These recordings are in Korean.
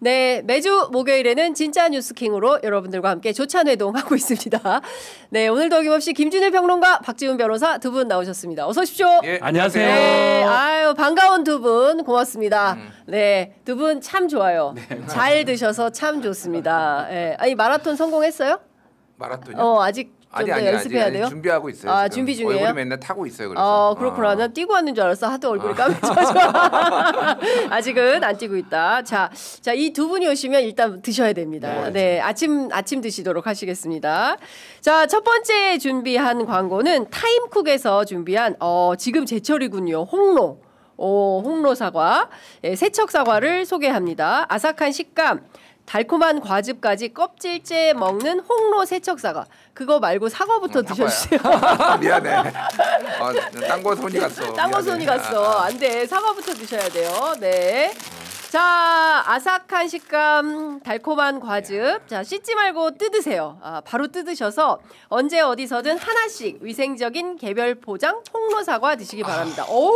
네, 매주 목요일에는 진짜 뉴스킹으로 여러분들과 함께 조찬회동하고 있습니다. 네, 오늘도 어김없이 김준일 평론가, 박지훈 변호사 두 분 나오셨습니다. 어서 오십시오. 예, 안녕하세요. 네, 아유 반가운 두 분 고맙습니다. 네, 두 분 참 좋아요. 네, 잘 드셔서 참 좋습니다. 네, 아니 마라톤 성공했어요? 마라톤이요? 아직 좀 더 연습해야 돼요? 준비하고 있어요. 아, 지금. 준비 중이에요? 얼굴이 맨날 타고 있어요. 그래서. 그렇구나. 난 뛰고 왔는 줄 알았어. 하도 얼굴이 까매져서. 아직은 안 뛰고 있다. 자, 이 두 분이 오시면 일단 드셔야 됩니다. 네, 아침 드시도록 하시겠습니다. 자, 첫 번째 준비한 광고는 타임쿡에서 준비한 지금 제철이군요. 홍로 사과, 세척 사과를 소개합니다. 아삭한 식감. 달콤한 과즙까지 껍질째 먹는 홍로 세척 사과. 그거 말고 사과부터 드셔주세요. 미안해. 딴 거 손이 갔어. 딴 거 손이 갔어. 안 돼. 사과부터 드셔야 돼요. 네. 자, 아삭한 식감, 달콤한 과즙. 자, 씻지 말고 뜯으세요. 바로 뜯으셔서 언제 어디서든 하나씩 위생적인 개별 포장 홍로 사과 드시기 바랍니다. 오,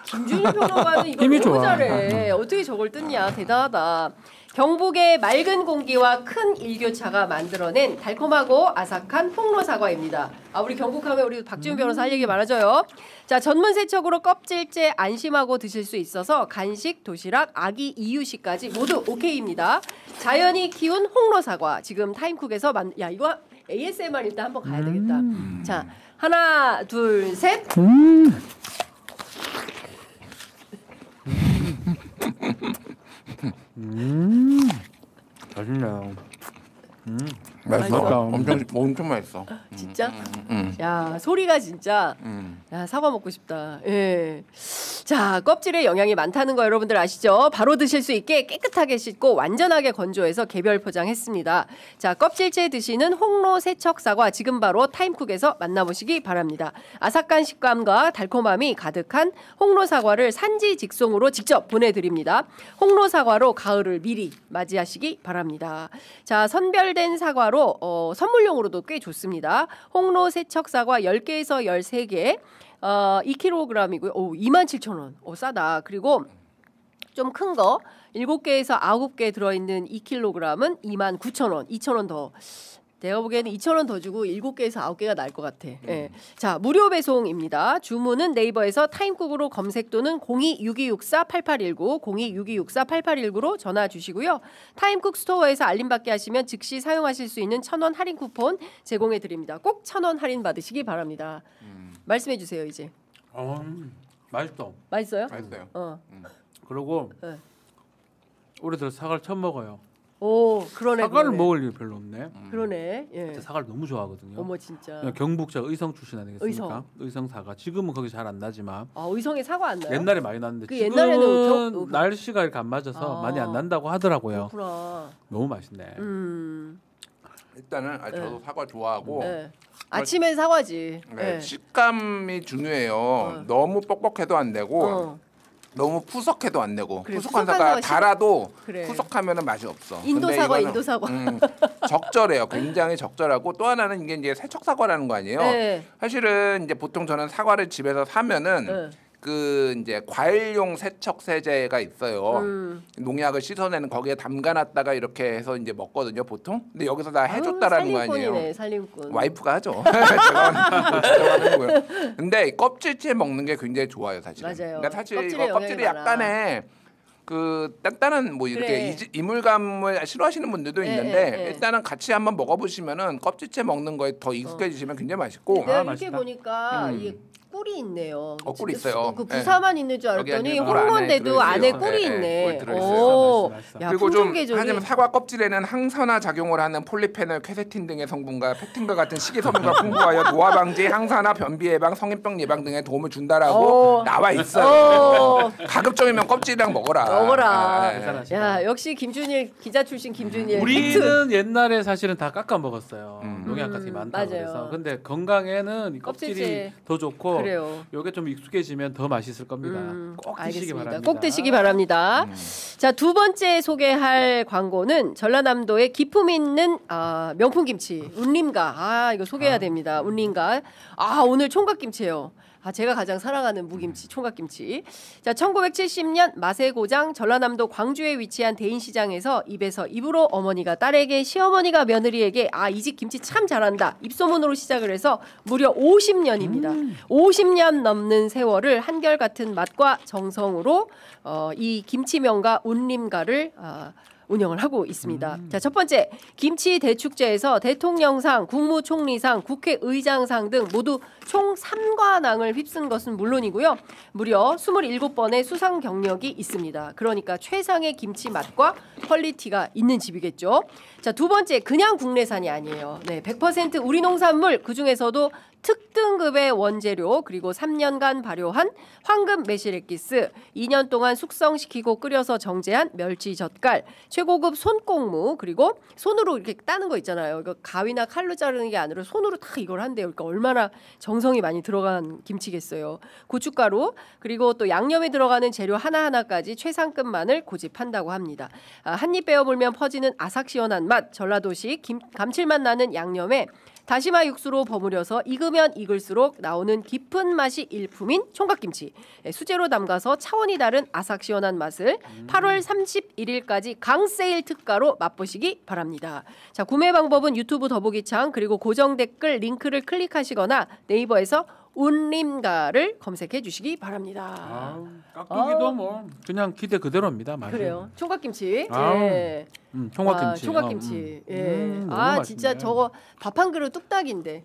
김준일 평론가는 이거 힘이 너무 좋아. 잘해. 어떻게 저걸 뜯냐. 대단하다. 경북의 맑은 공기와 큰 일교차가 만들어낸 달콤하고 아삭한 홍로 사과입니다. 우리 경북하면 우리 박지훈 변호사 할 얘기 많아져요. 자, 전문 세척으로 껍질째 안심하고 드실 수 있어서 간식, 도시락, 아기 이유식까지 모두 오케이입니다. 자연이 키운 홍로 사과. 지금 타임쿡에서 야, 이거 ASMR 일단 한번 가야 되겠다. 자, 하나, 둘, 셋. 맛있네요. 맛있어. 엄청 맛있어. 진짜? 야, 소리가 진짜. 야, 사과 먹고 싶다. 예. 자, 껍질에 영양이 많다는 거 여러분들 아시죠? 바로 드실 수 있게 깨끗하게 씻고 완전하게 건조해서 개별 포장했습니다. 자, 껍질째 드시는 홍로 세척 사과 지금 바로 타임쿡에서 만나보시기 바랍니다. 아삭한 식감과 달콤함이 가득한 홍로 사과를 산지 직송으로 직접 보내드립니다. 홍로 사과로 가을을 미리 맞이하시기 바랍니다. 자, 선별된 사과로 선물용으로도 꽤 좋습니다. 홍로 세척 사과 10개에서 13개 2kg이고요. 27,000원. 싸다. 그리고 좀 큰 거 7개에서 9개 들어있는 2kg은 29,000원. 2,000원 더. 내가 보기에는 2,000원 더 주고 7개에서 9개가 나을 것 같아. 예. 자, 무료 배송입니다. 주문은 네이버에서 타임쿡으로 검색 또는 0262648819, 0262648819로 전화 주시고요. 타임쿡 스토어에서 알림받게 하시면 즉시 사용하실 수 있는 1,000원 할인 쿠폰 제공해 드립니다. 꼭 1,000원 할인 받으시기 바랍니다. 말씀해 주세요, 이제. 맛있어. 맛있어요? 맛있어요. 그리고 네. 올해 들어 사과를 처음 먹어요. 오, 그러네. 사과를 먹을 일이 별로 없네. 그러네. 예. 진짜 사과를 너무 좋아하거든요. 어머 진짜. 경북 제가 의성 출신 아니겠습니까? 의성 사과. 지금은 거기 잘 안 나지만 의성에 사과 안 나요? 옛날에 많이 났는데 그 지금은 옛날에는 날씨가 이렇게 안 맞아서 많이 안 난다고 하더라고요. 그렇구나. 너무 맛있네. 일단은 저도 사과 좋아하고 네. 아침엔 사과지. 네. 식감이 중요해요. 너무 뻑뻑해도 안 되고 너무 푸석해도 안 되고. 그래, 푸석한 사과 달아도 그래. 푸석하면은 맛이 없어. 인도 사과, 인도 사과. 적절해요. 굉장히 적절하고 또 하나는 이게 이제 세척 사과라는 거 아니에요. 네. 사실은 이제 보통 저는 사과를 집에서 사면은 그 이제 과일용 세척 세제가 있어요. 농약을 씻어내는 거기에 담가놨다가 이렇게 해서 이제 먹거든요, 보통. 근데 여기서 다 해줬다라는 거 아니에요. 살림꾼. 와이프가 하죠. 제가 하는 거예요. 근데 껍질째 먹는 게 굉장히 좋아요, 사실은. 맞아요. 그러니까 사실 이거 껍질이 약간의 그 단단한 뭐 이렇게 그래. 이물감을 싫어하시는 분들도 있는데 일단은 같이 한번 먹어보시면은 껍질째 먹는 거에 더 익숙해지시면 굉장히 맛있고. 내가 이렇게 맛있다. 보니까 이게 꿀이 있네요. 꿀이 있어요. 그 부사만 있는 줄 알았더니 꿀 홍로인데도 안에 들어있어요. 꿀이 있네. 꿀 들어있어요. 오, 맛있어. 야, 그리고 좀 풍종계종이. 하지만 사과 껍질에는 항산화 작용을 하는 폴리페놀, 퀘세틴 등의 성분과 펙틴과 같은 식이섬유가 풍부하여 노화 방지, 항산화, 변비 예방, 성인병 예방 등에 도움을 준다라고 나와 있어요. 가급적이면 껍질이랑 먹어라. 야, 역시 김준일 기자 출신 김준일. 우리는 옛날에 사실은 다 깎아 먹었어요. 농약 같은 게 많다고 맞아요. 그래서. 근데 건강에는 이 껍질이 껍질째. 더 좋고 그래요. 요게 좀 익숙해지면 더 맛있을 겁니다. 꼭 드시기 알겠습니다. 바랍니다. 꼭 드시기 바랍니다. 자, 두 번째 소개할 광고는 전라남도의 기품 있는 명품 김치 운림가. 이거 소개해야 됩니다. 운림가. 오늘 총각김치예요. 제가 가장 사랑하는 무김치, 총각김치. 자, 1970년 맛의 고장 전라남도 광주에 위치한 대인시장에서 입에서 입으로 어머니가 딸에게, 시어머니가 며느리에게 이 집 김치 참 잘한다 입소문으로 시작을 해서 무려 50년입니다. 50년 넘는 세월을 한결같은 맛과 정성으로 이 김치명가 운림가를 운영을 하고 있습니다. 자, 첫 번째 김치 대축제에서 대통령상, 국무총리상, 국회의장상 등 모두 총 3관왕을 휩쓴 것은 물론이고요. 무려 27번의 수상 경력이 있습니다. 그러니까 최상의 김치 맛과 퀄리티가 있는 집이겠죠. 자, 두 번째 그냥 국내산이 아니에요. 네, 100% 우리 농산물, 그중에서도 특등급의 원재료, 그리고 3년간 발효한 황금 매실액기스, 2년 동안 숙성시키고 끓여서 정제한 멸치 젓갈, 최고급 손꽁무, 그리고 손으로 이렇게 따는 거 있잖아요. 이거 가위나 칼로 자르는 게 아니라 손으로 다 이걸 한대요. 그러니까 얼마나 정성이 많이 들어간 김치겠어요. 고춧가루, 그리고 또 양념에 들어가는 재료 하나하나까지 최상급만을 고집한다고 합니다. 한 입 베어 물면 퍼지는 아삭시원한 맛, 전라도식 감칠맛 나는 양념에 다시마 육수로 버무려서 익으면 익을수록 나오는 깊은 맛이 일품인 총각김치. 수제로 담가서 차원이 다른 아삭시원한 맛을 8월 31일까지 강세일 특가로 맛보시기 바랍니다. 자, 구매 방법은 유튜브 더보기창 그리고 고정 댓글 링크를 클릭하시거나 네이버에서 운림가를 검색해 주시기 바랍니다. 깍두기도 뭐 그냥 기대 그대로입니다. 맛이. 그래요. 총각김치. 예. 총각김치. 총각김치. 예. 진짜 맛있네. 저거 밥 한 그릇 뚝딱인데.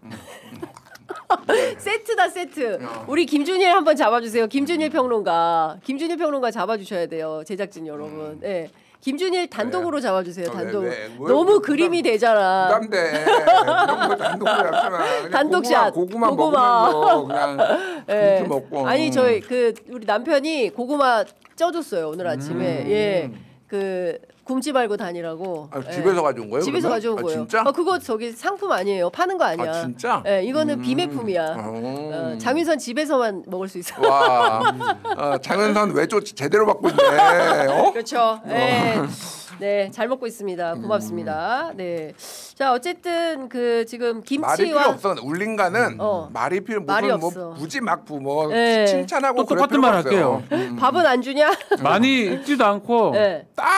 세트다 세트. 우리 김준일 한번 잡아주세요. 김준일 평론가. 김준일 평론가 잡아주셔야 돼요. 제작진 여러분. 예. 김준일 단독으로 잡아주세요. 단독. 너무 그림이 되잖아. 부담돼. 이런 거 단독으로 잡잖아. 단독샷. 고구마 먹으면서 그냥 김치 먹고. 아니 우리 남편이 고구마 쪄줬어요 오늘 아침에. 예. 굶지 말고 다니라고. 집에서 가져온 거예요? 집에서 그러면? 가져온 거예요. 진짜? 그거 저기 상품 아니에요. 파는 거 아니야. 진짜? 예, 이거는 비매품이야. 장윤선 집에서만 먹을 수 있어. 와, 장윤선 외조 제대로 받고 있네. 그렇죠. 네, 잘 먹고 있습니다. 고맙습니다. 네. 자, 어쨌든 지금 김치와 말이 필요 없어. 울림가는 말이 필요 말이 무슨 없어. 굳이 막 뭐 네. 칭찬하고 또 똑같은 말 할게요. 밥은 안 주냐? 많이 익지도 않고 네. 딱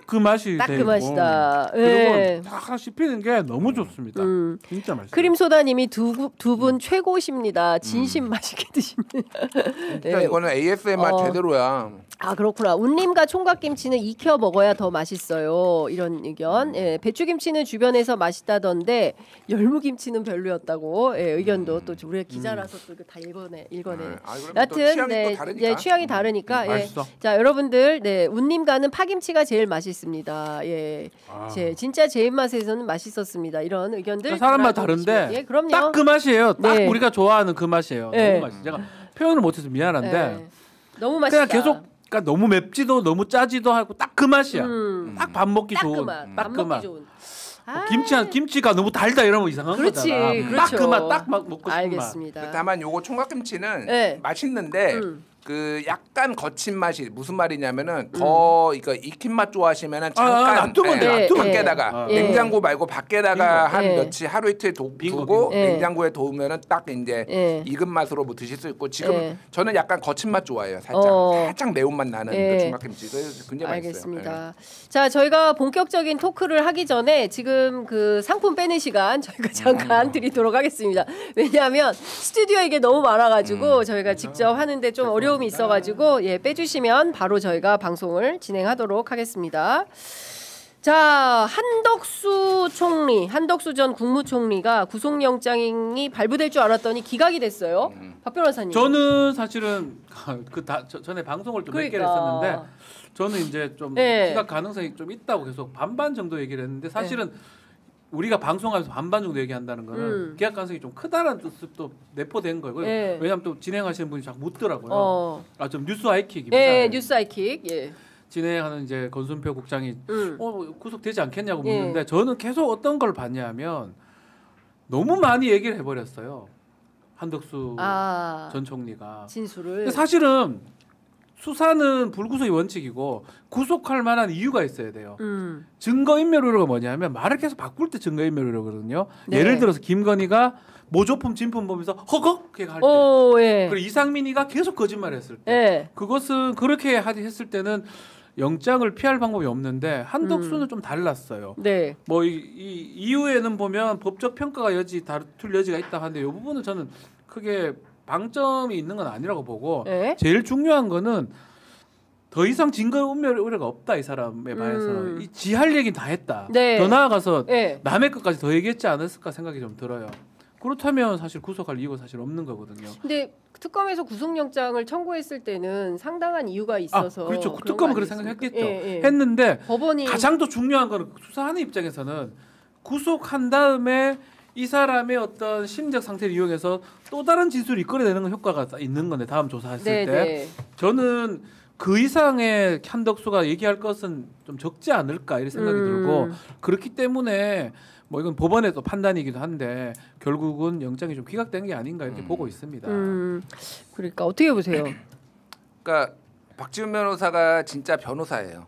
그 맛이 딱 돼 그 있고. 맛이다. 그리고 딱 씹히는 게 너무 좋습니다. 진짜 맛있어요. 크림소다님이 두 분 최고십니다. 진심 맛있게 드시는. 진짜 이거는 ASMR 제대로야. 그렇구나. 운림과 총각김치는 익혀 먹어야 더 맛있어요. 이런 의견. 예, 배추김치는 주변에서 맛있다던데 열무김치는 별로였다고. 예, 의견도 또 우리가 기자라서 또 다 읽어내. 여튼 취향이 다르니까. 예. 자, 여러분들, 운림가는 파김치가 제일 맛있습니다. 예, 진짜 제 입맛에서는 맛있었습니다. 이런 의견들. 사람마다 다른데. 예, 그럼요. 딱 그 맛이에요. 딱 우리가 좋아하는 그 맛이에요. 네. 너무 맛있어. 제가 표현을 못해서 미안한데. 너무 맛있다. 그냥 계속. 그러니까 너무 맵지도 너무 짜지도 하고 딱 그 맛이야. 딱 밥 먹기 좋은. 딱 그 맛. 김치가 너무 달다 이러면 이상한 거잖아. 그렇죠. 딱 그 맛, 딱 먹고 싶은 알겠습니다. 맛. 다만 요거 총각김치는 맛있는데 약간 거친 맛이 무슨 말이냐면은 더 이거 익힌 맛 좋아하시면은 잠깐 밖에다가 냉장고 말고 밖에다가 한 며칠 하루 이틀 두고 냉장고에 두면은 딱 이제 익은 맛으로 뭐 드실 수 있고 지금 저는 약간 거친 맛 좋아해요. 살짝 매운맛 나는 그 총각김치 굉장히 알겠습니다. 맛있어요. 자, 저희가 본격적인 토크를 하기 전에 지금 상품 빼는 시간 저희가 잠깐 드리도록 하겠습니다. 왜냐하면 스튜디오에 이게 너무 많아가지고 저희가 직접 하는데 좀 어려움이 있어가지고 빼주시면 바로 저희가 방송을 진행하도록 하겠습니다. 자, 한덕수 전 국무총리가 구속영장이 발부될 줄 알았더니 기각이 됐어요. 박 변호사님. 저는 사실은 전에 방송을 좀 몇 개를 했었는데 저는 이제 좀 기각 가능성이 좀 있다고 계속 반반 정도 얘기를 했는데 사실은 우리가 방송하면서 반반 정도 얘기한다는 거는 기각 가능성이 좀 크다는 뜻을 또 내포된 거예요. 왜냐하면 또 진행하시는 분이 자꾸 묻더라고요. 좀 뉴스 아이킥입니다. 뉴스 아이킥. 진행하는 이제 권순표 국장이 구속되지 않겠냐고 묻는데 저는 계속 어떤 걸 봤냐면 너무 많이 얘기를 해버렸어요. 한덕수 전 총리가 진술을. 근데 사실은 수사는 불구속이 원칙이고 구속할 만한 이유가 있어야 돼요. 증거인멸 우려가 뭐냐면 말을 계속 바꿀 때 증거인멸 우려거든요. 네. 예를 들어서 김건희가 모조품 진품 보면서 허걱 할 때, 예. 그리고 이상민이가 계속 거짓말했을 때, 예. 그것은 그렇게 했을 때는 영장을 피할 방법이 없는데 한덕수는 좀 달랐어요. 네. 뭐 이 이후에는 보면 법적 평가가 다툴 여지가 있다 하는데 이 부분은 저는 크게 방점이 있는 건 아니라고 보고 예? 제일 중요한 거는 더 이상 증거인멸 우려가 없다 이 사람에 반해서 지 할 얘기는 다 했다. 네. 더 나아가서 예. 남의 것까지 더 얘기했지 않았을까 생각이 좀 들어요. 그렇다면 사실 구속할 이유가 사실 없는 거거든요. 근데 특검에서 구속영장을 청구했을 때는 상당한 이유가 있어서 그렇죠. 그런 특검은 거 그렇게 아니겠습니까? 생각했겠죠. 예, 예. 했는데 법원이 가장 더 중요한 거는 수사하는 입장에서는 구속한 다음에 이 사람의 어떤 심적 상태를 이용해서 또 다른 진술을 이끌어내는 효과가 있는 건데 다음 조사했을 네, 때 네. 저는 그 이상의 한덕수가 얘기할 것은 좀 적지 않을까 이런 생각이 들고 그렇기 때문에 뭐 이건 법원의 또 판단이기도 한데 결국은 영장이 좀 기각된 게 아닌가 이렇게 보고 있습니다. 그러니까 어떻게 보세요? 그러니까 박지훈 변호사가 진짜 변호사예요.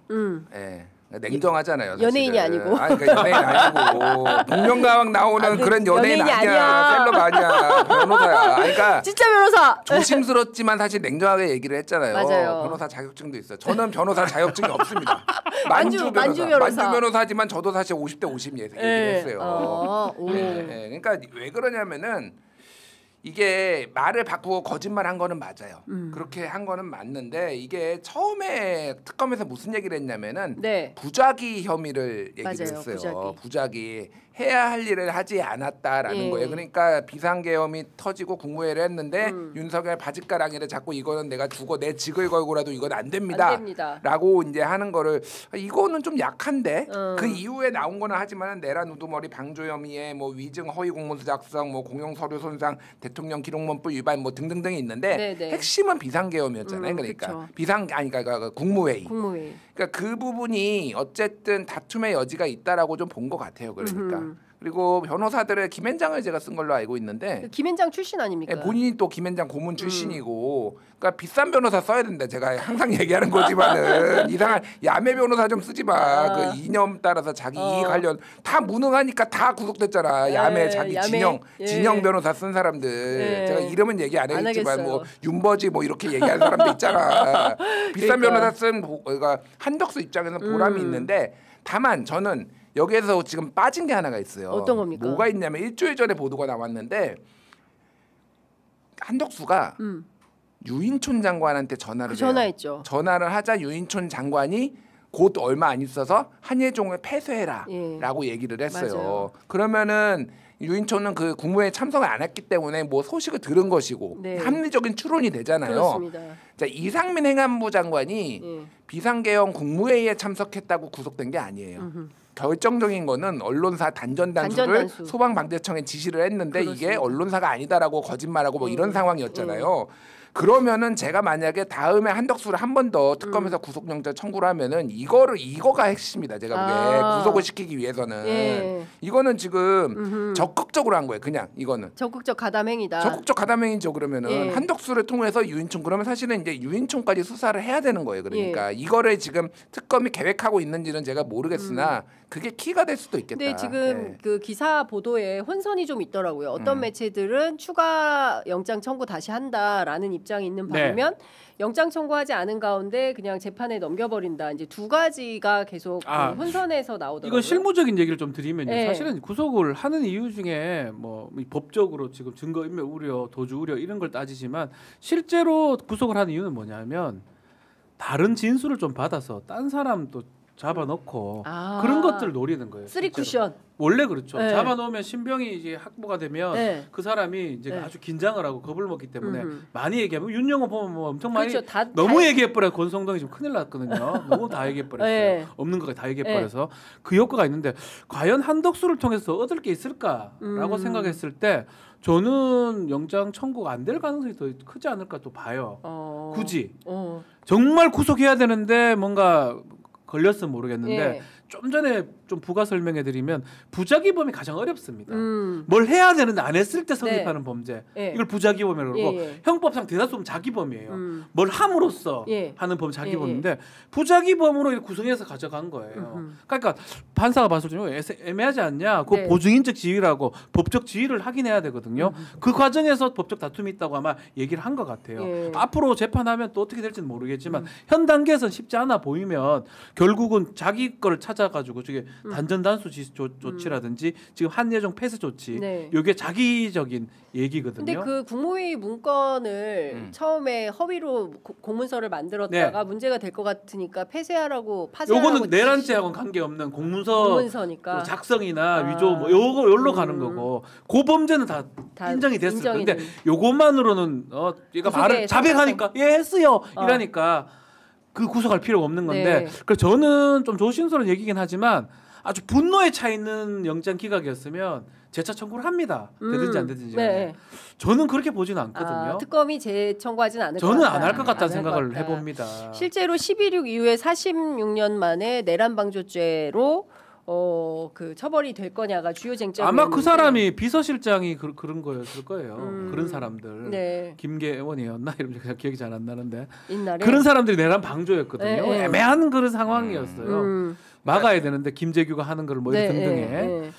예. 냉정하잖아요. 사실은. 연예인이 아니고. 그러니까 연예인 아니고 복면가왕 나오는 그런 연예인 연예인이 아니야. 아니야. 셀럽 아니야. 변호사야. 그러니까 진짜 변호사. 조심스럽지만 사실 냉정하게 얘기를 했잖아요. 맞아요. 변호사 자격증도 있어요. 저는 변호사 자격증이 없습니다. 만주 변호사. 만주 변호사지만 저도 사실 50대 50 얘기를 했어요. 오. 그러니까 왜 그러냐면은 이게 말을 바꾸고 거짓말한 거는 맞아요. 그렇게 한 거는 맞는데 이게 처음에 특검에서 무슨 얘기를 했냐면은 네. 부작위 혐의를 얘기를 맞아요, 했어요. 부작위 해야 할 일을 하지 않았다라는 예. 거예요. 그러니까 비상계엄이 터지고 국무회의를 했는데 윤석열 바짓가랑이를 잡고 이거는 내가 두고 내 직을 걸고라도 이건 안 됩니다. 안 됩니다. 라고 이제 하는 거를 이거는 좀 약한데 그 이후에 나온 거는 하지만 내란 우두머리 방조 혐의에 뭐 위증 허위 공문서 작성 뭐 공용 서류 손상 대통령 기록문법 위반 뭐 등등등이 있는데 네네. 핵심은 비상계엄이었잖아요. 그러니까 그쵸. 그러니까 국무회의. 국무회의. 그러니까 그 부분이 어쨌든 다툼의 여지가 있다라고 좀 본 것 같아요. 그러니까 그리고 변호사들의 김앤장을 제가 쓴 걸로 알고 있는데 김앤장 출신 아닙니까? 네, 본인이 또 김앤장 고문 출신이고 그러니까 비싼 변호사 써야 된다. 제가 항상 얘기하는 거지만은 이상한 야매 변호사 좀 쓰지 마. 그 이념 따라서 자기 이익 관련 다 무능하니까 다 구속됐잖아. 야매 자기 야매. 진영 변호사 쓴 사람들. 제가 이름은 얘기 안 했지만 하겠어요. 뭐 윤버지 뭐 이렇게 얘기하는 사람도 있잖아. 비싼 그러니까. 변호사 쓴 그러니까 한덕수 입장에서는 보람이 있는데 다만 저는 여기에서 지금 빠진 게 하나가 있어요. 어떤 겁니까? 뭐가 있냐면 일주일 전에 보도가 나왔는데 한덕수가 유인촌 장관한테 전화를 해요. 전화했죠. 전화를 하자 유인촌 장관이 곧 얼마 안 있어서 한예종을 폐쇄해라라고 얘기를 했어요. 맞아요. 그러면은 유인촌은 그 국무회에 참석을 안 했기 때문에 뭐 소식을 들은 것이고 네. 합리적인 추론이 되잖아요. 그렇습니다. 자, 이상민 행안부 장관이 비상계엄 국무회의에 참석했다고 구속된 게 아니에요. 결정적인 거는 언론사 단전단수를 소방방재청에 지시를 했는데 그렇습니다. 이게 언론사가 아니다라고 거짓말하고 뭐 이런 상황이었잖아요. 그러면은 제가 만약에 다음에 한덕수를 한 번 더 특검에서 구속영장 청구를 하면은 이거가 핵심이다. 제가 보기에 구속을 시키기 위해서는 이거는 지금 적극적으로 한 거예요. 그냥 이거는 적극적 가담행위다. 적극적 가담행위죠. 그러면은 한덕수를 통해서 유인촌 그러면 사실은 이제 유인촌까지 수사를 해야 되는 거예요. 그러니까 이거를 지금 특검이 계획하고 있는지는 제가 모르겠으나 그게 키가 될 수도 있겠다. 근데 지금 그 기사 보도에 혼선이 좀 있더라고요. 어떤 매체들은 추가 영장 청구 다시 한다라는 입장이 있는 반면 영장 청구하지 않은 가운데 그냥 재판에 넘겨버린다. 이제 두 가지가 계속 그 혼선해서 나오더라고요. 이건 실무적인 얘기를 좀 드리면요. 사실은 구속을 하는 이유 중에 뭐 법적으로 지금 증거인멸 우려, 도주 우려 이런 걸 따지지만 실제로 구속을 하는 이유는 뭐냐면 다른 진술을 좀 받아서 딴 사람 또 잡아놓고 그런 것들을 노리는 거예요. 쓰리 쿠션. 원래 그렇죠. 잡아놓으면 신병이 이제 확보가 되면 그 사람이 이제 아주 긴장을 하고 겁을 먹기 때문에 많이 얘기하면 윤영호 보면 뭐 엄청 많이 너무 얘기해버려. 권성동이 지금 큰일 났거든요. 너무 다 얘기해버렸어요. 없는 거 다 얘기해버려서 그 효과가 있는데 과연 한덕수를 통해서 얻을 게 있을까라고 생각했을 때 저는 영장 청구가 안 될 가능성이 더 크지 않을까 또 봐요. 굳이 정말 구속해야 되는데 뭔가 걸렸으면 모르겠는데 예. 좀 전에 좀 부가 설명해드리면 부작위범이 가장 어렵습니다. 뭘 해야 되는데 안 했을 때 성립하는 범죄 이걸 부작위범이라고 그러고 형법상 대다수 보면 자기범이에요. 뭘 함으로써 하는 범 자기범인데 부작위범으로 이렇게 구성해서 가져간 거예요. 그러니까 판사가 봤을 때 애매하지 않냐? 그 보증인적 지위라고 법적 지위를 확인해야 되거든요. 그 과정에서 법적 다툼이 있다고 아마 얘기를 한 것 같아요. 앞으로 재판하면 또 어떻게 될지는 모르겠지만 현 단계에서는 쉽지 않아 보이면 결국은 자기 거를 찾아가지고 저게 단전 단수 조치라든지 지금 한예종 폐쇄 조치 이게 자기적인 얘기거든요. 근데 그 국무회의 문건을 처음에 허위로 공문서를 만들었다가 문제가 될 것 같으니까 폐쇄하라고 파쇄하라고. 요거는 내란죄하고는 관계없는 공문서니까 작성이나 위조 뭐 요걸로 가는 거고 그 범죄는 다 인정이 됐을 건데 요것만으로는 얘가 말을 자백하니까 했어요 이러니까 그 구속할 필요가 없는 건데 그래서 저는 좀 조심스러운 얘기긴 하지만 아주 분노에 차 있는 영장 기각이었으면 재차 청구를 합니다. 되든지 안 되든지. 저는 그렇게 보지는 않거든요. 특검이 재청구하진 않을 것 저는 같다. 안 할 것 같다는 생각을 해봅니다. 실제로 11.6 이후에 46년 만에 내란 방조죄로 그 처벌이 될 거냐가 주요 쟁점이었는데 아마 그 사람이 비서실장이 그런 거였을 거예요. 그런 사람들 김계원이었나 이러면 그냥 기억이 잘 안 나는데 옛날에? 그런 사람들이 내란 방조였거든요. 애매한 그런 상황이었어요. 막아야 되는데 김재규가 하는 걸 뭐 등등해.